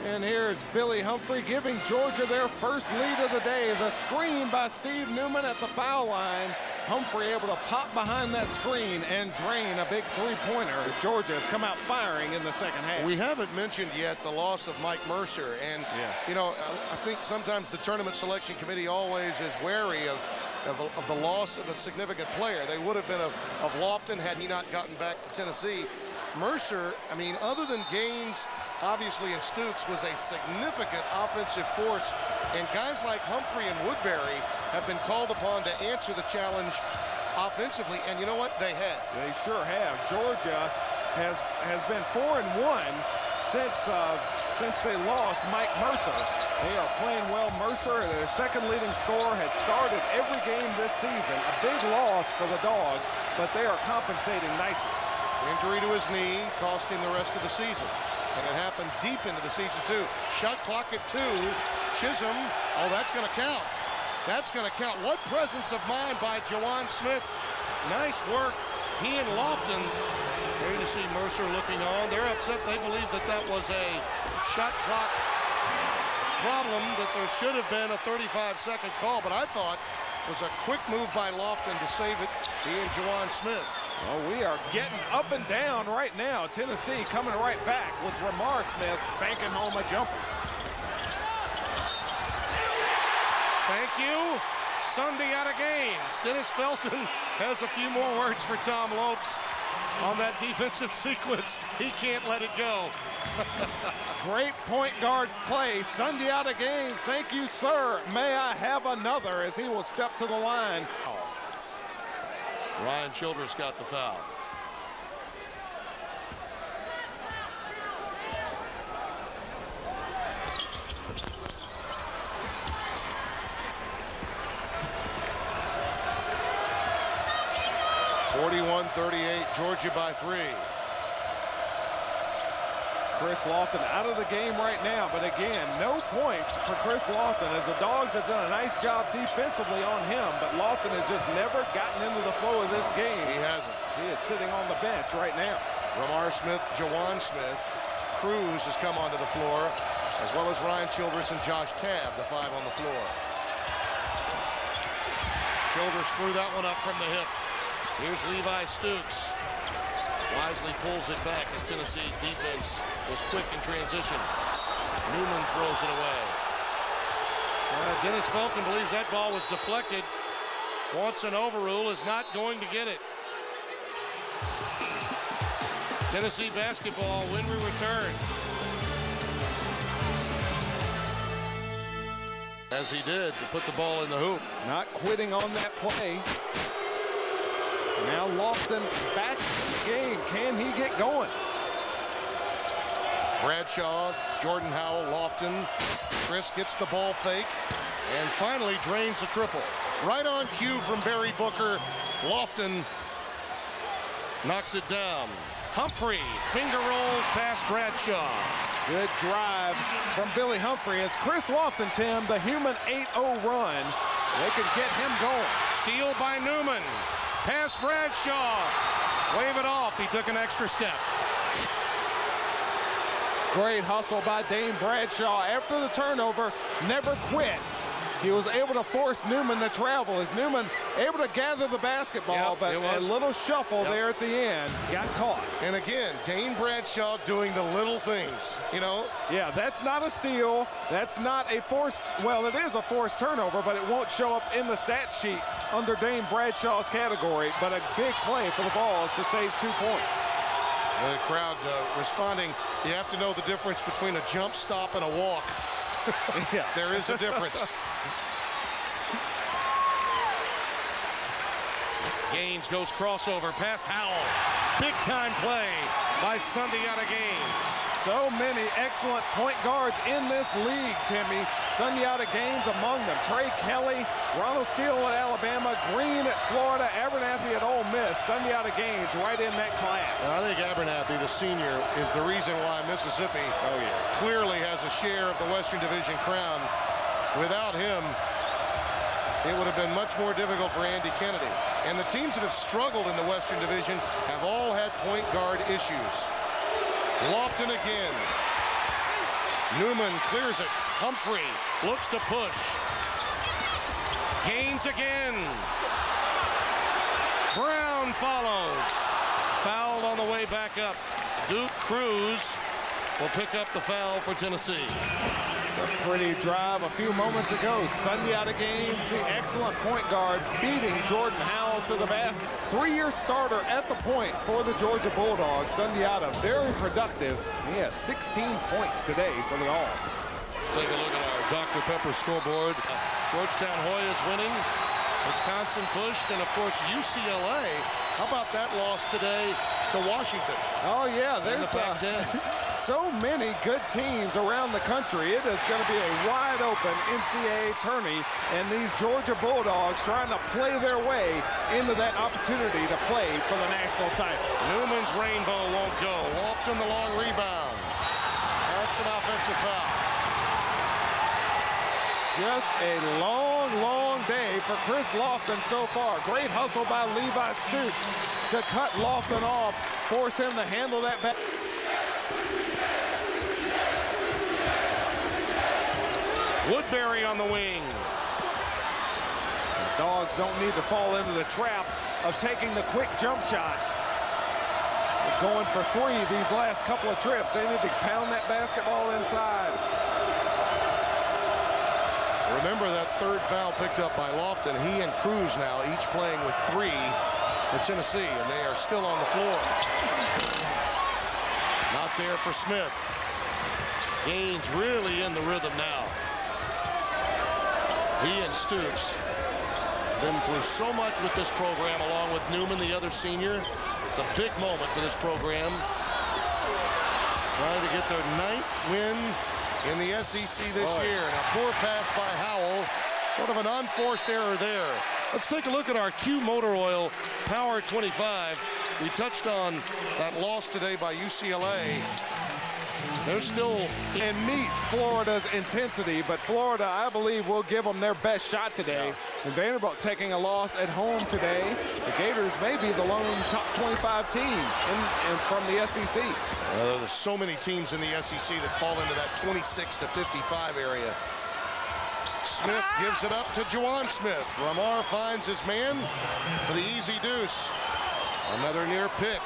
And here's Billy Humphrey giving Georgia their first lead of the day. The screen by Steve Newman at the foul line Humphrey able to pop behind that screen and drain a big three-pointer. Georgia has come out firing in the second half. We haven't mentioned yet the loss of Mike Mercer. And, you know, I think sometimes the tournament selection committee always is wary of the loss of a significant player. They would have been of Lofton had he not gotten back to Tennessee. Mercer, I mean, other than Gaines, obviously, and Stooks, was a significant offensive force. And guys like Humphrey and Woodbury have been called upon to answer the challenge offensively. And you know what? They have. They sure have. Georgia has been 4-1 since they lost Mike Mercer. They are playing well. Mercer, their second leading scorer, had started every game this season. A big loss for the Dogs, but they are compensating nicely. Injury to his knee cost him the rest of the season. And it happened deep into the season, too. Shot clock at 2. Chisholm, oh, that's going to count. That's going to count. What presence of mind by Jawan Smith. Nice work. He and Lofton. Great to see Mercer looking on. They're upset. They believe that that was a shot clock problem, that there should have been a 35-second call. But I thought it was a quick move by Lofton to save it. He and Jawan Smith. Well, we are getting up and down right now. Tennessee coming right back with Ramar Smith banking home a jumper. Thank you. Sunday out of games. Dennis Felton has a few more words for Tom Lopes on that defensive sequence. He can't let it go. Great point guard play. Sunday out of games. Thank you, sir. May I have another as he will step to the line. Ryan Childress got the foul. (41-38), Georgia by 3. Chris Lofton out of the game right now, but again, no points for Chris Lofton as the Dogs have done a nice job defensively on him, but Lofton has just never gotten into the flow of this game. He hasn't. He is sitting on the bench right now. Ramar Smith, Jawan Smith, Cruz has come onto the floor, as well as Ryan Childress and Josh Tabb, the 5 on the floor. Childress threw that one up from the hip. Here's Levi Stooks. Wisely pulls it back as Tennessee's defense was quick in transition. Newman throws it away. Dennis Felton believes that ball was deflected. Wants an overrule, is not going to get it. Tennessee basketball when we return. As he did to put the ball in the hoop. Not quitting on that play. Now Lofton back in the game. Can he get going? Bradshaw, Jordan Howell, Lofton. Chris gets the ball fake and finally drains a triple. Right on cue from Barry Booker. Lofton knocks it down. Humphrey finger rolls past Bradshaw. Good drive from Billy Humphrey as Chris Lofton, Tim, the human 8-0 run. They can get him going. Steal by Newman. Pass Bradshaw. Wave it off. He took an extra step. Great hustle by Dane Bradshaw. After the turnover, never quit. He was able to force Newman to travel. As Newman able to gather the basketball, but a little shuffle there at the end. Got caught. And again, Dane Bradshaw doing the little things, you know? Yeah, that's not a steal. That's not a forced, well, it is a forced turnover, but it won't show up in the stat sheet under Dane Bradshaw's category. But a big play for the Vols to save 2 points. The crowd responding. You have to know the difference between a jump stop and a walk. Yeah. There is a difference. Gaines goes crossover past Howell. Big time play by Sunday out of games. So many excellent point guards in this league, Timmy. Sunday out of games among them. Trey Kelly, Ronald Steele at Alabama, Green at Florida, Abernathy at Ole Miss. Sunday out of games right in that class. I think Abernathy, the senior, is the reason why Mississippi clearly has a share of the Western Division crown. Without him, it would have been much more difficult for Andy Kennedy. And the teams that have struggled in the Western Division have all had point guard issues. Lofton again. Newman clears it. Humphrey looks to push. Gaines again. Brown follows. Fouled on the way back up. Duke Cruz will pick up the foul for Tennessee. A pretty drive a few moments ago. Sundiata Gaines, the excellent point guard, beating Jordan Howell to the basket. 3-year starter at the point for the Georgia Bulldogs. Sundiata very productive. He has 16 points today for the Dogs. Take a look at our Dr. Pepper scoreboard. Georgetown Hoyas winning. Wisconsin pushed, and of course UCLA. How about that loss today to Washington? Oh yeah, there's the Pac-10. So many good teams around the country. It is going to be a wide open NCAA tourney, and these Georgia Bulldogs trying to play their way into that opportunity to play for the national title. Newman's rainbow won't go. Lofton the long rebound. That's an offensive foul. Just a long day for Chris Lofton so far. Great hustle by Levi Stoops to cut Lofton off, force him to handle that back. Woodbury on the wing. The Dogs don't need to fall into the trap of taking the quick jump shots. They're going for 3 these last couple of trips. They need to pound that basketball inside. Remember that third foul picked up by Lofton. He and Cruz now each playing with 3 for Tennessee, and they are still on the floor. Not there for Smith. Gaines really in the rhythm now. He and Stoops been through so much with this program, along with Newman, the other senior. It's a big moment for this program. Trying to get their 9th win in the SEC this year. And a poor pass by Howell. Sort of an unforced error there. Let's take a look at our Q Motor Oil Power 25. We touched on that loss today by UCLA. They're still and meet Florida's intensity, but Florida, I believe, will give them their best shot today. Yeah. And Vanderbilt taking a loss at home today. The Gators may be the lone top 25 team from the SEC. There's so many teams in the SEC that fall into that 26 to 55 area. Smith gives it up to Juwan Smith. Ramar finds his man for the easy deuce. Another near pick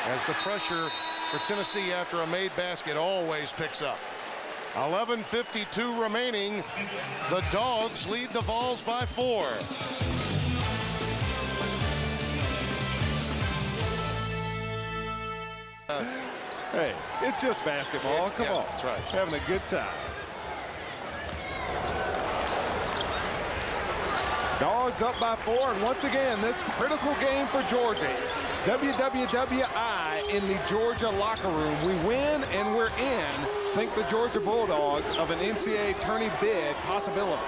as the pressure for Tennessee after a made basket always picks up. 11:52 remaining. The Dogs lead the Vols by 4. Hey, it's just basketball. Come on. That's right. Having a good time. Dogs up by 4, and once again, this critical game for Georgia. WWWI in the Georgia locker room. We win and we're in. Think the Georgia Bulldogs of an NCAA tourney bid possibility.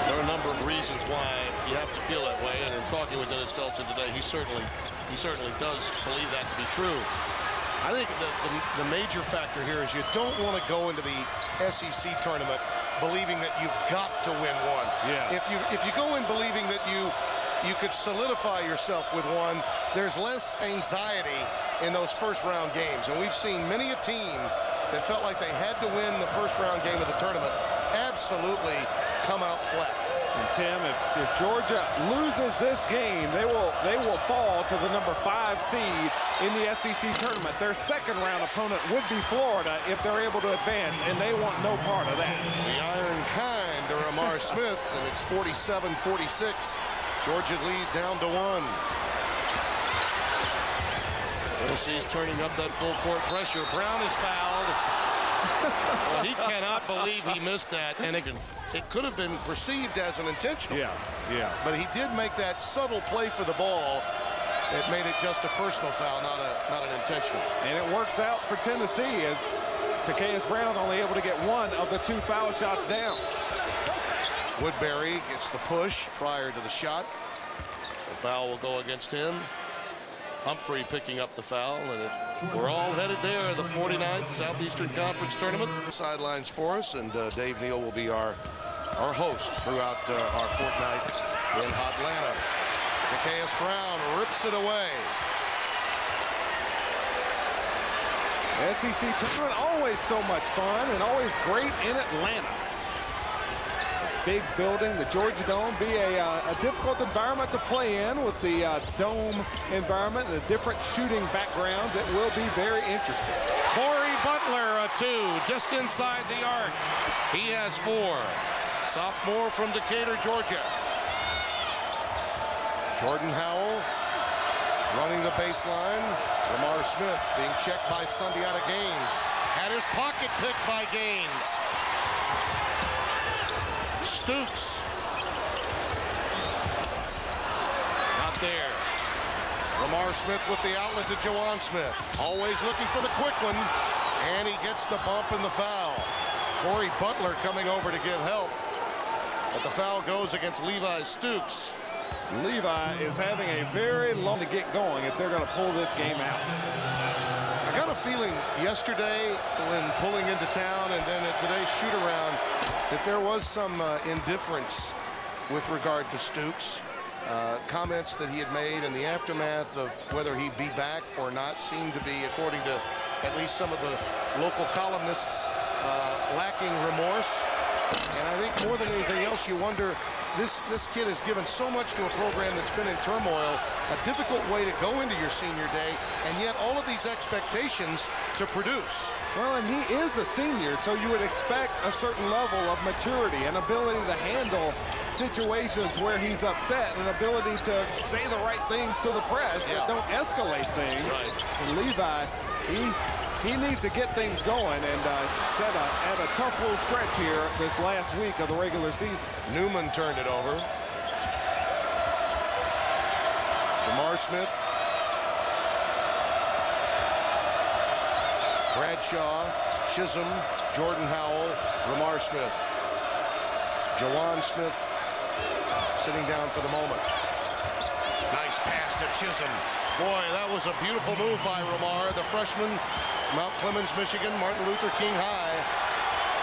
There are a number of reasons why you have to feel that way, and in talking with Dennis Felton today, he certainly does believe that to be true. I think the major factor here is you don't want to go into the SEC tournament believing that you've got to win one. Yeah. If you go in believing that you could solidify yourself with one, there's less anxiety in those first round games. And we've seen many a team that felt like they had to win the first round game of the tournament absolutely come out flat. And Tim, if Georgia loses this game, they will fall to the number 5 seed in the SEC tournament. Their second round opponent would be Florida if they're able to advance, and they want no part of that. The iron kind to Ramar Smith, and it's 47-46. Georgia lead down to 1. Tennessee's turning up that full court pressure. Brown is fouled. Well, he cannot believe he missed that, and it could have been perceived as an intentional. Yeah. But he did make that subtle play for the ball that made it just a personal foul, not an intentional. And it works out for Tennessee as Takeas Brown only able to get 1 of the 2 foul shots down. Woodbury gets the push prior to the shot. The foul will go against him. Humphrey picking up the foul, and we're all headed there, the 49th Southeastern Conference Tournament. Sidelines for us, and Dave Neal will be our host throughout our fortnight in Atlanta. Takeas Brown rips it away. SEC tournament, always so much fun and always great in Atlanta. big building, the Georgia Dome, be a difficult environment to play in with the dome environment and the different shooting backgrounds. It will be very interesting. Corey Butler, a 2, just inside the arc. He has 4. Sophomore from Decatur, Georgia. Jordan Howell running the baseline. Lamar Smith being checked by Sundiata Gaines. Had his pocket picked by Gaines. Stooks. Not there. Lamar Smith with the outlet to Jawan Smith. Always looking for the quick one. And he gets the bump and the foul. Corey Butler coming over to give help. But the foul goes against Levi Stooks. Levi is having a very long to get going if they're going to pull this game out. I got a feeling yesterday when pulling into town and then at today's shoot-around that there was some indifference with regard to Stooks. Comments that he had made in the aftermath of whether he'd be back or not seemed to be, according to at least some of the local columnists, lacking remorse. And I think more than anything else, you wonder, this kid has given so much to a program that's been in turmoil, a difficult way to go into your senior day, and yet all of these expectations to produce. Well, and he is a senior, so you would expect a certain level of maturity, an ability to handle situations where he's upset, an ability to say the right things to the press that don't escalate things. Right. And Levi, he needs to get things going and set at a tough little stretch here this last week of the regular season. Newman turned it over. Jamar Smith. Bradshaw, Chisholm, Jordan Howell, Lamar Smith. Jawan Smith sitting down for the moment. Nice pass to Chisholm. Boy, that was a beautiful move by Lamar, the freshman, Mount Clemens, Michigan, Martin Luther King High.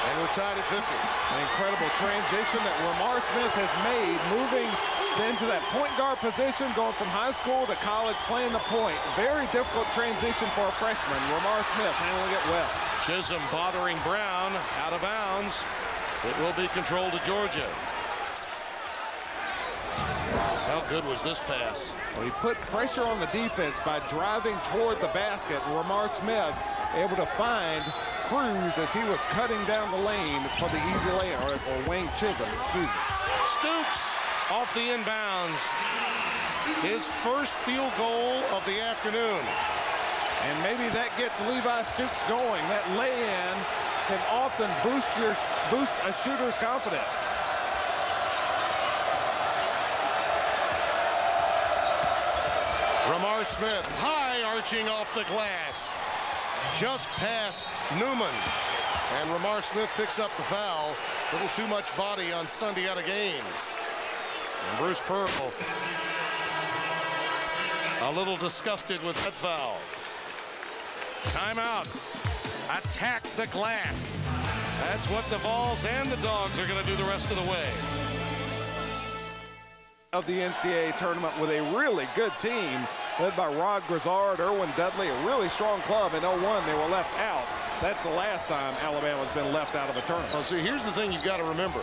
And we're tied at 50. An incredible transition that Lamar Smith has made, moving into that point guard position, going from high school to college, playing the point. Very difficult transition for a freshman. Lamar Smith handling it well. Chisholm bothering Brown, out of bounds. It will be controlled to Georgia. How good was this pass? Well, he put pressure on the defense by driving toward the basket. Lamar Smith able to find Cruz as he was cutting down the lane for the easy lane, or Wayne Chisholm, excuse me. Stooks off the inbounds. His first field goal of the afternoon. And maybe that gets Levi Stooks going. That lay-in can often boost a shooter's confidence. Lamar Smith, high arching off the glass. Just past Newman. And Lamar Smith picks up the foul. A little too much body on Sundiata Gaines. And Bruce Pearl a little disgusted with that foul. Timeout. Attack the glass. That's what the Vols and the Dogs are going to do the rest of the way. Of the NCAA tournament with a really good team led by Rod Grizzard, Irwin Dudley, a really strong club. In 01, they were left out. That's the last time Alabama's been left out of a tournament. Well, so here's the thing you've got to remember.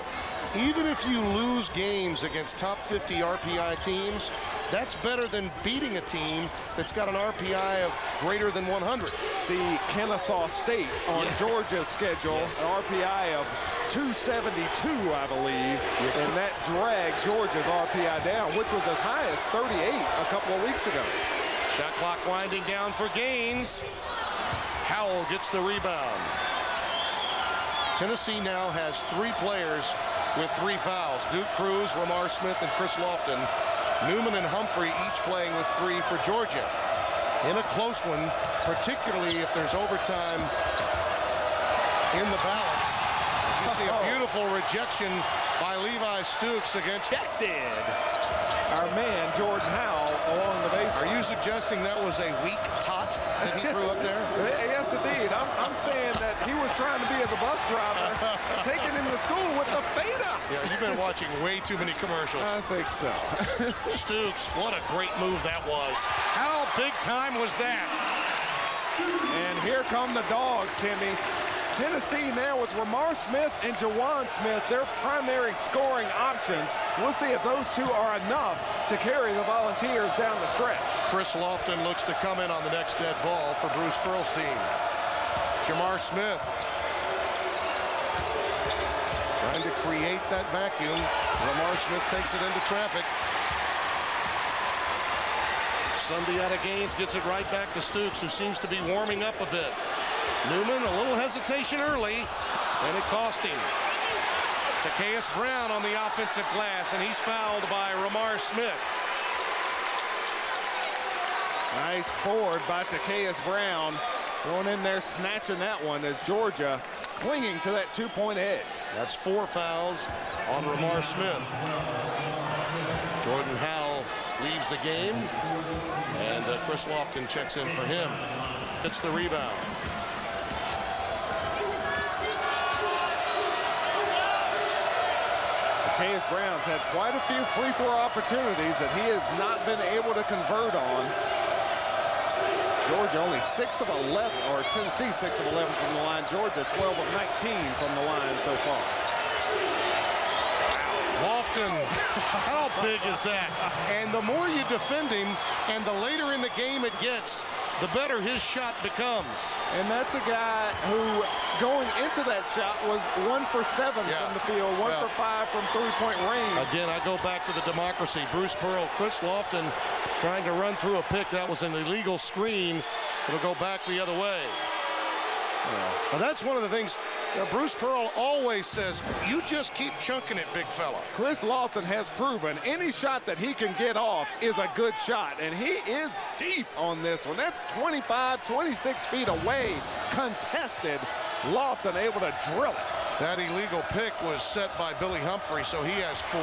Even if you lose games against top 50 RPI teams, that's better than beating a team that's got an RPI of greater than 100. See Kennesaw State on Georgia's schedule, an RPI of 272, I believe, and that dragged Georgia's RPI down, which was as high as 38 a couple of weeks ago. Shot clock winding down for Gaines. Howell gets the rebound. Tennessee now has 3 players with 3 fouls. Duke Cruz, Lamar Smith, and Chris Lofton. Newman and Humphrey each playing with 3 for Georgia. In a close one, particularly if there's overtime in the balance. You see a beautiful rejection by Levi Stooks against our man Jordan Howell along the baseline. Are you suggesting that was a weak tot that he threw up there? Yes, indeed. I'm saying that he was trying to be the bus driver, taking him to school with the fader. Yeah, you've been watching way too many commercials. I think so. Stooks, what a great move that was. How big time was that? And here come the Dogs, Timmy. Tennessee now with Ramar Smith and Jawan Smith, their primary scoring options. We'll see if those two are enough to carry the Volunteers down the stretch. Chris Lofton looks to come in on the next dead ball for Bruce Pearl's team. Jamar Smith trying to create that vacuum. Lamar Smith takes it into traffic. Sunday out of Gaines gets it right back to Stooks, who seems to be warming up a bit. Newman, a little hesitation early, and it cost him. Takeas Brown on the offensive glass, and he's fouled by Ramar Smith. Nice forward by Takeas Brown. Going in there, snatching that one as Georgia clinging to that two-point edge. That's 4 fouls on Ramar Smith. Jordan Howell leaves the game, and Chris Lofton checks in for him. It's the rebound. Takeas Brown's had quite a few free throw opportunities that he has not been able to convert on. Georgia only 6 of 11, or Tennessee 6 of 11 from the line. Georgia 12 of 19 from the line so far. Lofton, how big is that? And the more you defend him and the later in the game it gets, the better his shot becomes. And that's a guy who, going into that shot, was 1 for 7 from the field, 1 for 5 from three-point range. Again, I go back to the democracy. Bruce Pearl, Chris Lofton trying to run through a pick. That was an illegal screen. It'll go back the other way. Now, that's one of the things Bruce Pearl always says, you just keep chunking it, big fella. Chris Lofton has proven any shot that he can get off is a good shot, and he is deep on this one. That's 25, 26 feet away, contested. Lofton able to drill it. That illegal pick was set by Billy Humphrey, so he has 4.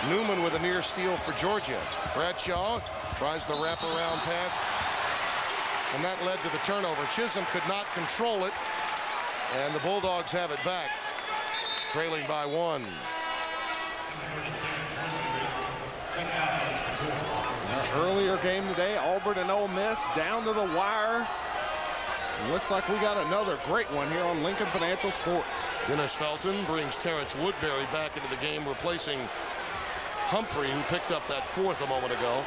Newman with a near steal for Georgia. Bradshaw tries the wraparound pass, and that led to the turnover. Chisholm could not control it, and the Bulldogs have it back, trailing by 1. Earlier game today, Auburn and Ole Miss down to the wire. Looks like we got another great one here on Lincoln Financial Sports. Dennis Felton brings Terrence Woodbury back into the game, replacing Humphrey, who picked up that 4th a moment ago.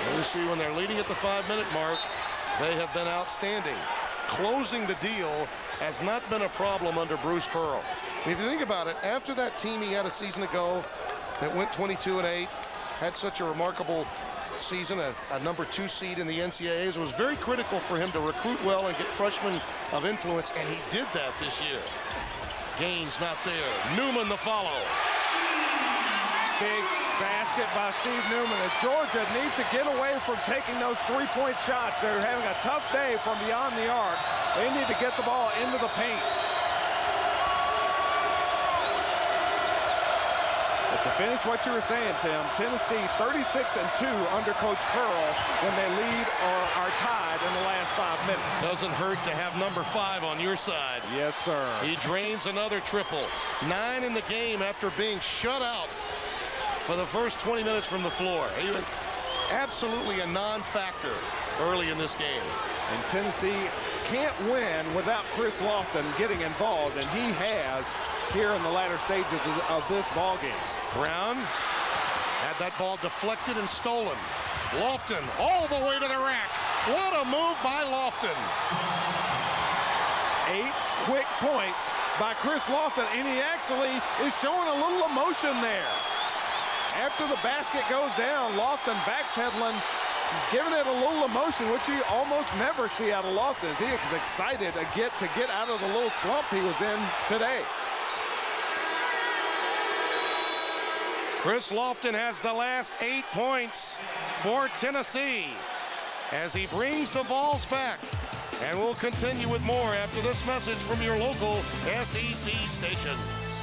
And we see when they're leading at the 5-minute mark, they have been outstanding. Closing the deal has not been a problem under Bruce Pearl. And if you think about it, after that team he had a season ago that went 22-8, had such a remarkable season, a number 2 seed in the NCAAs, it was very critical for him to recruit well and get freshmen of influence, and he did that this year. Gaines not there. Newman the follow. Big basket by Steve Newman, and Georgia needs to get away from taking those three-point shots. They're having a tough day from beyond the arc. They need to get the ball into the paint. But to finish what you were saying, Tim, Tennessee 36-2 under Coach Pearl when they lead or are tied in the last 5 minutes. Doesn't hurt to have number 5 on your side. Yes, sir. He drains another triple. 9 in the game after being shut out for the first 20 minutes from the floor. He was absolutely a non-factor early in this game. And Tennessee can't win without Chris Lofton getting involved, and he has here in the latter stages of this ball game. Brown had that ball deflected and stolen. Lofton all the way to the rack. What a move by Lofton. 8 quick points by Chris Lofton, and he actually is showing a little emotion there. After the basket goes down, Lofton backpedaling, giving it a little emotion, which you almost never see out of Lofton. He is excited to get out of the little slump he was in today. Chris Lofton has the last 8 points for Tennessee as he brings the Vols back. And we'll continue with more after this message from your local SEC stations.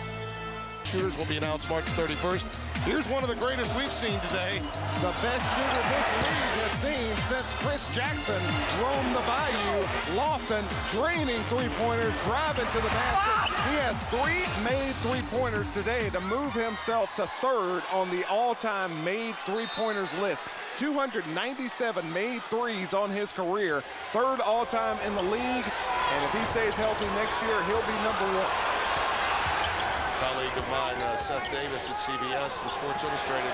Shooters will be announced March 31st. Here's one of the greatest we've seen today. The best shooter this league has seen since Chris Jackson roamed the bayou Lofton draining three-pointers, driving to the basket. He has 3 made three-pointers today to move himself to third on the all-time made three-pointers list. 297 made threes on his career, third all-time in the league. And if he stays healthy next year, he'll be number 1. Colleague of mine, Seth Davis at CBS and Sports Illustrated,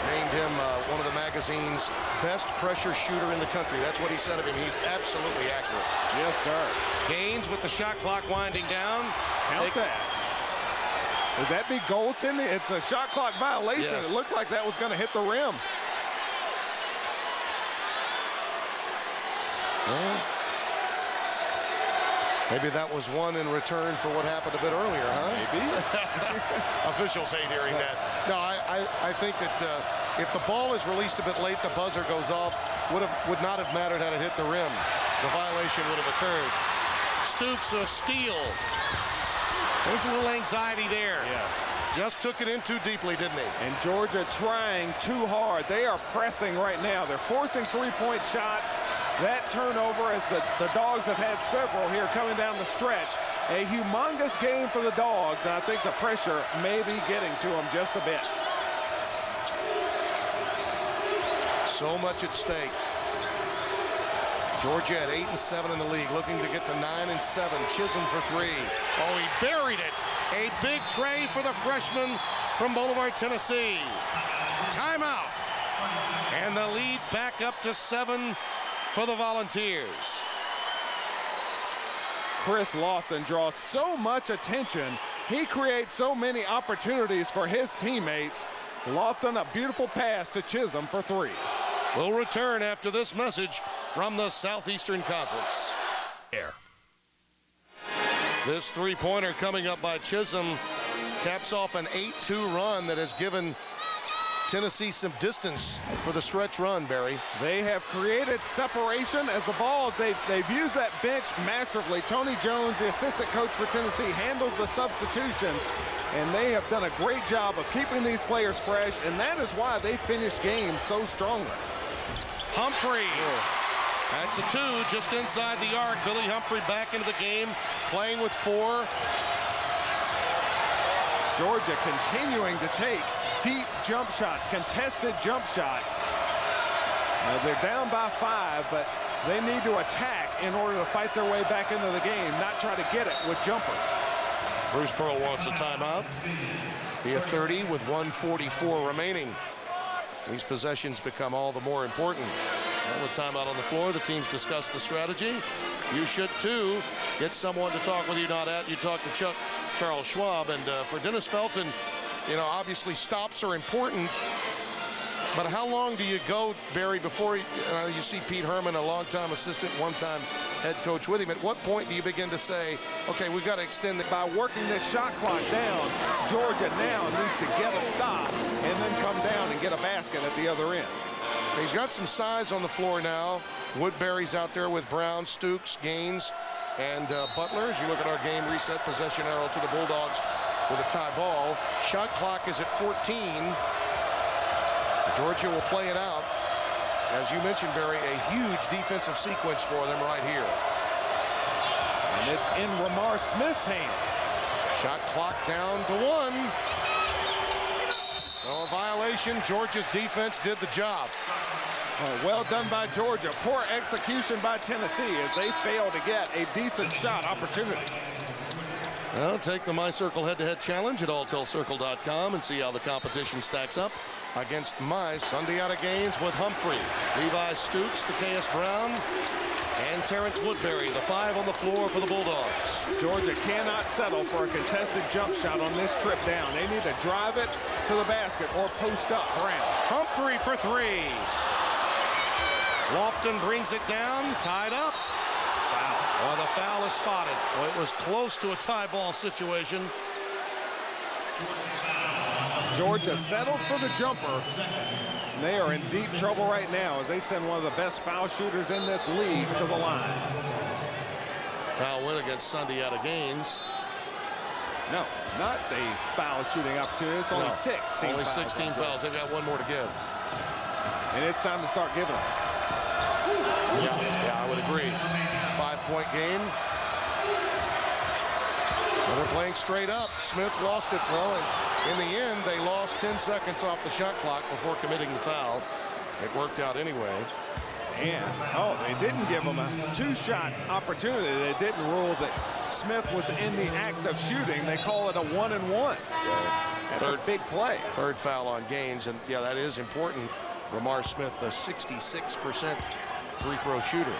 named him one of the magazine's best pressure shooter in the country. That's what he said of him. He's absolutely accurate. Yes, sir. Gaines with the shot clock winding down. Count that. Would that be goaltending? It's a shot clock violation. Yes. It looked like that was going to hit the rim. Well, maybe that was one in return for what happened a bit earlier, huh? Maybe. Officials hate hearing that. No, I think that if the ball is released a bit late, the buzzer goes off. Would not have mattered had it hit the rim. The violation would have occurred. Stoops a steal. There's a little anxiety there. Yes. Just took it in too deeply, didn't he? And Georgia trying too hard. They are pressing right now. They're forcing three-point shots. That turnover, as the Dogs have had several here coming down the stretch. A humongous game for the Dogs, and I think the pressure may be getting to them just a bit. So much at stake. Georgia at 8-7 in the league, looking to get to 9-7. Chisholm for 3. Oh, he buried it. A big tray for the freshman from Boulevard, Tennessee. Timeout. And the lead back up to 7 for the Volunteers. Chris Lofton draws so much attention. He creates so many opportunities for his teammates. Lofton, a beautiful pass to Chisholm for 3. We'll return after this message from the Southeastern Conference. This three-pointer coming up by Chisholm caps off an 8-2 run that has given Tennessee some distance for the stretch run, Barry. They have created separation as the ball, they've used that bench masterfully. Tony Jones, the assistant coach for Tennessee, handles the substitutions, and they have done a great job of keeping these players fresh, and that is why they finish games so strongly. Humphrey. That's a 2 just inside the arc. Billy Humphrey back into the game, playing with 4. Georgia continuing to take deep jump shots, contested jump shots. Now they're down by 5, but they need to attack in order to fight their way back into the game, not try to get it with jumpers. Bruce Pearl wants a timeout. Be a 30 with 1:44 remaining. These possessions become all the more important. And with timeout on the floor, the teams discuss the strategy. You should too. Get someone to talk with you, not at. You talk to Charles Schwab. And for Dennis Felton, you know, obviously stops are important. But how long do you go, Barry, before you see Pete Herman, a longtime assistant, one-time head coach with him? At what point do you begin to say, okay, we've got to extend the... By working this shot clock down, Georgia now needs to get a stop and then come down and get a basket at the other end. He's got some size on the floor now. Woodbury's out there with Brown, Stooks, Gaines, and Butler. As you look at our game reset, possession arrow to the Bulldogs with a tie ball. Shot clock is at 14. Georgia will play it out. As you mentioned, Barry, a huge defensive sequence for them right here. And it's in Ramar Smith's hands. Shot clock down to 1. So a violation. Georgia's defense did the job. Well done by Georgia. Poor execution by Tennessee as they fail to get a decent shot opportunity. Well, take the MyCircle head-to-head challenge at alltelcircle.com and see how the competition stacks up against my Sunday out of Gaines with Humphrey, Levi Stooks, Takeas Brown, and Terrence Woodbury, the 5 on the floor for the Bulldogs. Georgia cannot settle for a contested jump shot on this trip down. They need to drive it to the basket or post up Brown. Humphrey for 3. Lofton brings it down, tied up. Wow. Well, the foul is spotted. Well, it was close to a tie ball situation. Georgia settled for the jumper. They are in deep trouble right now as they send one of the best foul shooters in this league to the line. Foul win against Sunday out of Gaines. No, not a foul shooting opportunity. It's only 16 Only fouls 16 fouls. They've got one more to give. And it's time to start giving them. Yeah, I would agree. 5 point game. Well, they're playing straight up. Smith lost it. Well, and in the end, they lost 10 seconds off the shot clock before committing the foul. It worked out anyway. And, they didn't give him a two-shot opportunity. They didn't rule that Smith was in the act of shooting. They call it a 1-and-1. That's a big play. Third foul on Gaines, and yeah, that is important. Ramar Smith, a 66% free throw shooter.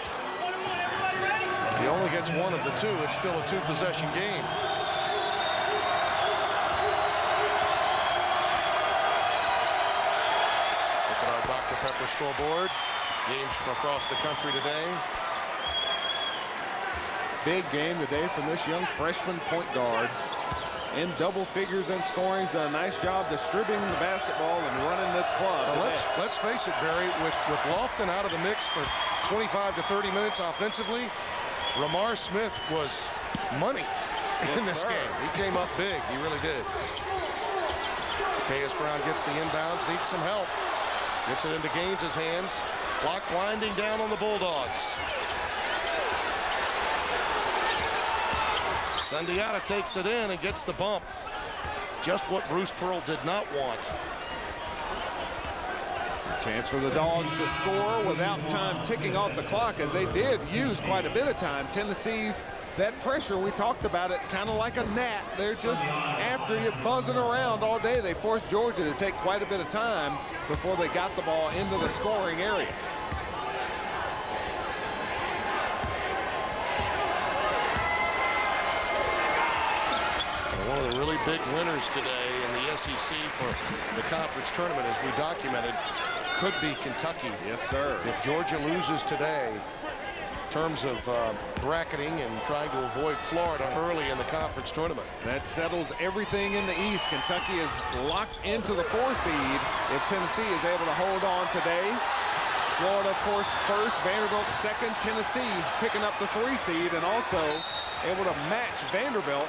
If he only gets one of the two, it's still a two-possession game. Look at our Dr. Pepper scoreboard. Games from across the country today. Big game today from this young freshman point guard. In double figures in scoring. He's done a nice job distributing the basketball and running this club. Well, let's face it, Barry, with Lofton out of the mix for 25 to 30 minutes offensively, Ramar Smith was money in this game. He came up big. He really did. Zacchaeus Brown gets the inbounds, needs some help. Gets it into Gaines' hands. Clock winding down on the Bulldogs. Sundiata takes it in and gets the bump. Just what Bruce Pearl did not want. Chance for the Dogs to score without time ticking off the clock, as they did use quite a bit of time. Tennessee's that pressure, we talked about it, kind of like a gnat. They're just after you, buzzing around all day. They forced Georgia to take quite a bit of time before they got the ball into the scoring area. One of the really big winners today in the SEC for the conference tournament, as we documented, could be Kentucky. Yes, sir. If Georgia loses today, in terms of bracketing and trying to avoid Florida early in the conference tournament. That settles everything in the East. Kentucky is locked into the 4 seed if Tennessee is able to hold on today. Florida, of course, first, Vanderbilt second, Tennessee picking up the 3 seed and also able to match Vanderbilt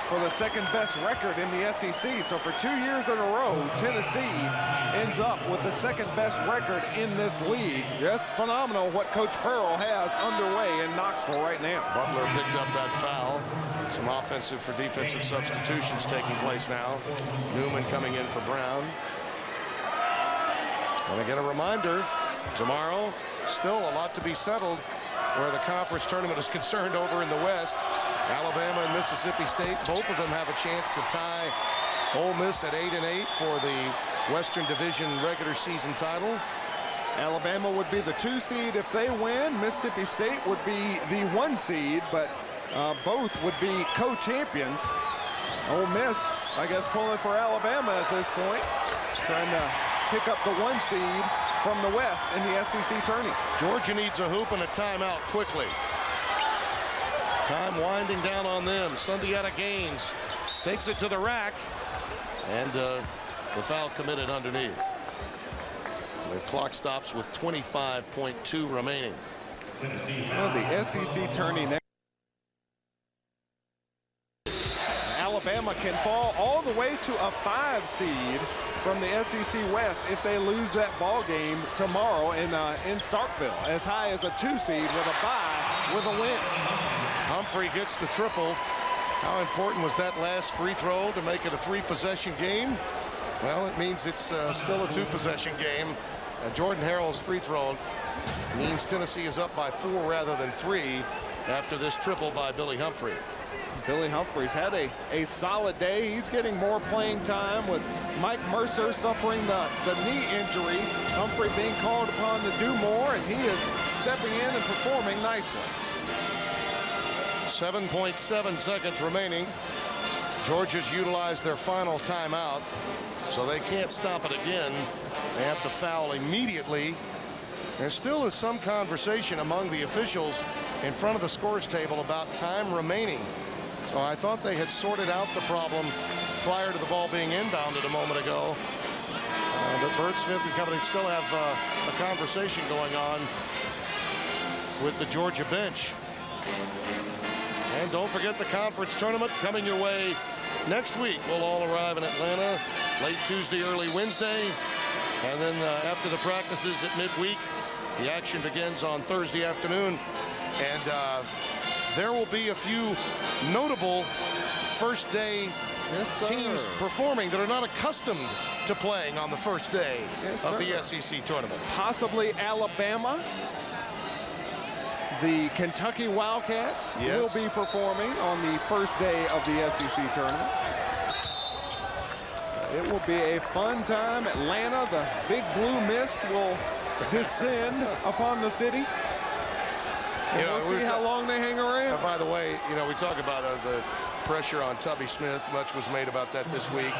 for the second best record in the SEC. So for 2 years in a row, Tennessee ends up with the second best record in this league. Just phenomenal what Coach Pearl has underway in Knoxville right now. Butler picked up that foul. Some offensive for defensive substitutions taking place now. Newman coming in for Brown. And again, a reminder, tomorrow, still a lot to be settled where the conference tournament is concerned over in the West. Alabama and Mississippi State, both of them have a chance to tie Ole Miss at 8-8 for the Western Division regular season title. Alabama would be the 2 seed if they win. Mississippi State would be the 1 seed, but both would be co-champions. Ole Miss, I guess, pulling for Alabama at this point, trying to pick up the 1 seed from the West in the SEC tourney. Georgia needs a hoop and a timeout quickly. Time winding down on them. Sundiata Gaines takes it to the rack, and the foul committed underneath. The clock stops with 25.2 remaining. Well, the SEC tourney next. Alabama can fall all the way to a 5 seed from the SEC West if they lose that ball game tomorrow in Starkville, as high as a 2 seed with a bye with a win. Humphrey gets the triple. How important was that last free throw to make it a 3-possession game? Well, it means it's still a 2-possession game. Jordan Harrell's free throw means Tennessee is up by 4 rather than 3 after this triple by Billy Humphrey. Billy Humphrey's had a solid day. He's getting more playing time with Mike Mercer suffering the knee injury. Humphrey being called upon to do more, and he is stepping in and performing nicely. 7.7 seconds remaining. Georgia's utilized their final timeout, so they can't stop it again. They have to foul immediately. There still is some conversation among the officials in front of the scores table about time remaining. So I thought they had sorted out the problem prior to the ball being inbounded a moment ago. But Bert Smith and company still have a conversation going on with the Georgia bench. And don't forget the conference tournament coming your way next week. We'll all arrive in Atlanta late Tuesday, early Wednesday. And then after the practices at midweek, the action begins on Thursday afternoon. And there will be a few notable first day teams performing that are not accustomed to playing on the first day of the SEC tournament. Possibly Alabama. The Kentucky Wildcats will be performing on the first day of the SEC tournament. It will be a fun time. Atlanta, the big blue mist will descend upon the city. And we'll see how long they hang around. By the way, we talk about the pressure on Tubby Smith. Much was made about that this week.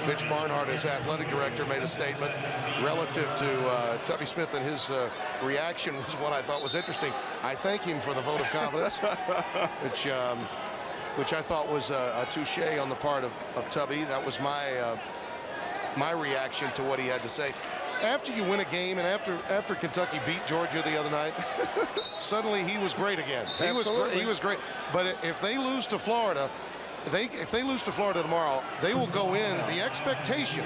Mitch Barnhart, his athletic director, made a statement relative to Tubby Smith, and his reaction was one I thought was interesting. I thank him for the vote of confidence, which I thought was a touche on the part of Tubby. That was my reaction to what he had to say. After you win a game, and after Kentucky beat Georgia the other night, suddenly he was great again. He was great. But if they lose to Florida, if they lose to Florida tomorrow, they will go in. The expectation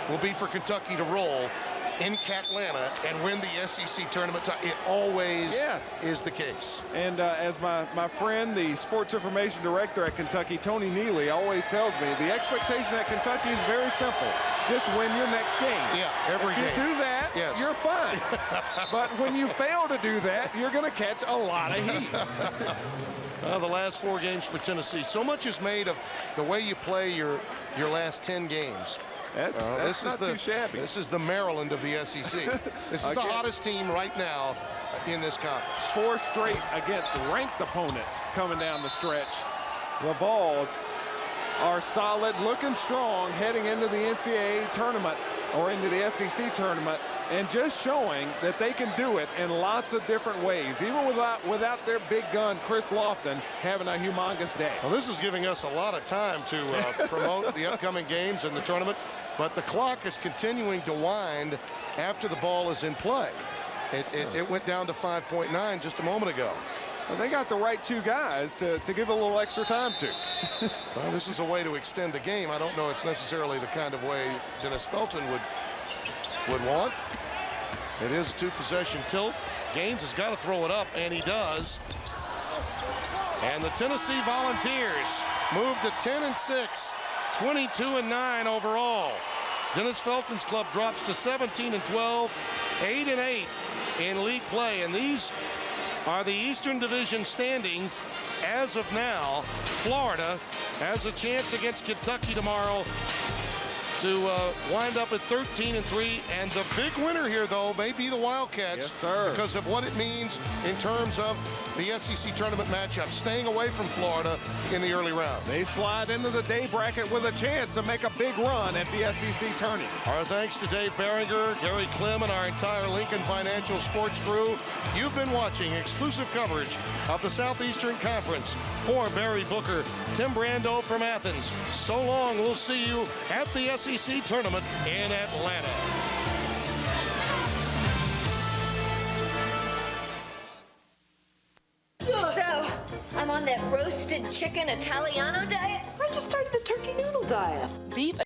will be for Kentucky to roll in Catlanta and win the SEC tournament. It always is the case. And as my friend, the sports information director at Kentucky, Tony Neely, always tells me, the expectation at Kentucky is very simple. Just win your next game. Yeah, every game. If you do that, you're fine. But when you fail to do that, you're going to catch a lot of heat. The last 4 games for Tennessee. So much is made of the way you play your last 10 games. That's not too shabby. This is the Maryland of the SEC. This is the hottest team right now in this conference. 4 straight against ranked opponents coming down the stretch. The Vols are solid, looking strong, heading into the NCAA tournament or into the SEC tournament, and just showing that they can do it in lots of different ways, even without their big gun, Chris Lofton, having a humongous day. Well, this is giving us a lot of time to promote the upcoming games in the tournament, but the clock is continuing to wind after the ball is in play. It went down to 5.9 just a moment ago. Well, they got the right 2 guys to give a little extra time to. Well, this is a way to extend the game. I don't know it's necessarily the kind of way Dennis Felton would want. It is a 2-possession tilt. Gaines has got to throw it up, and he does. And the Tennessee Volunteers move to 10-6, 22-9 overall. Dennis Felton's club drops to 17-12, 8-8 in league play, and these are the Eastern Division standings as of now. Florida has a chance against Kentucky tomorrow to wind up at 13-3, and the big winner here, though, may be the Wildcats. Yes, sir. Because of what it means in terms of the SEC tournament matchup, staying away from Florida in the early round. They slide into the day bracket with a chance to make a big run at the SEC tourney. Our thanks to Dave Barringer, Gary Clem, and our entire Lincoln Financial sports crew. You've been watching exclusive coverage of the Southeastern Conference. For Barry Booker, Tim Brando from Athens. So long. We'll see you at the SEC tournament in Atlanta. So, I'm on that roasted chicken Italiano diet. I just started the turkey noodle diet. Beef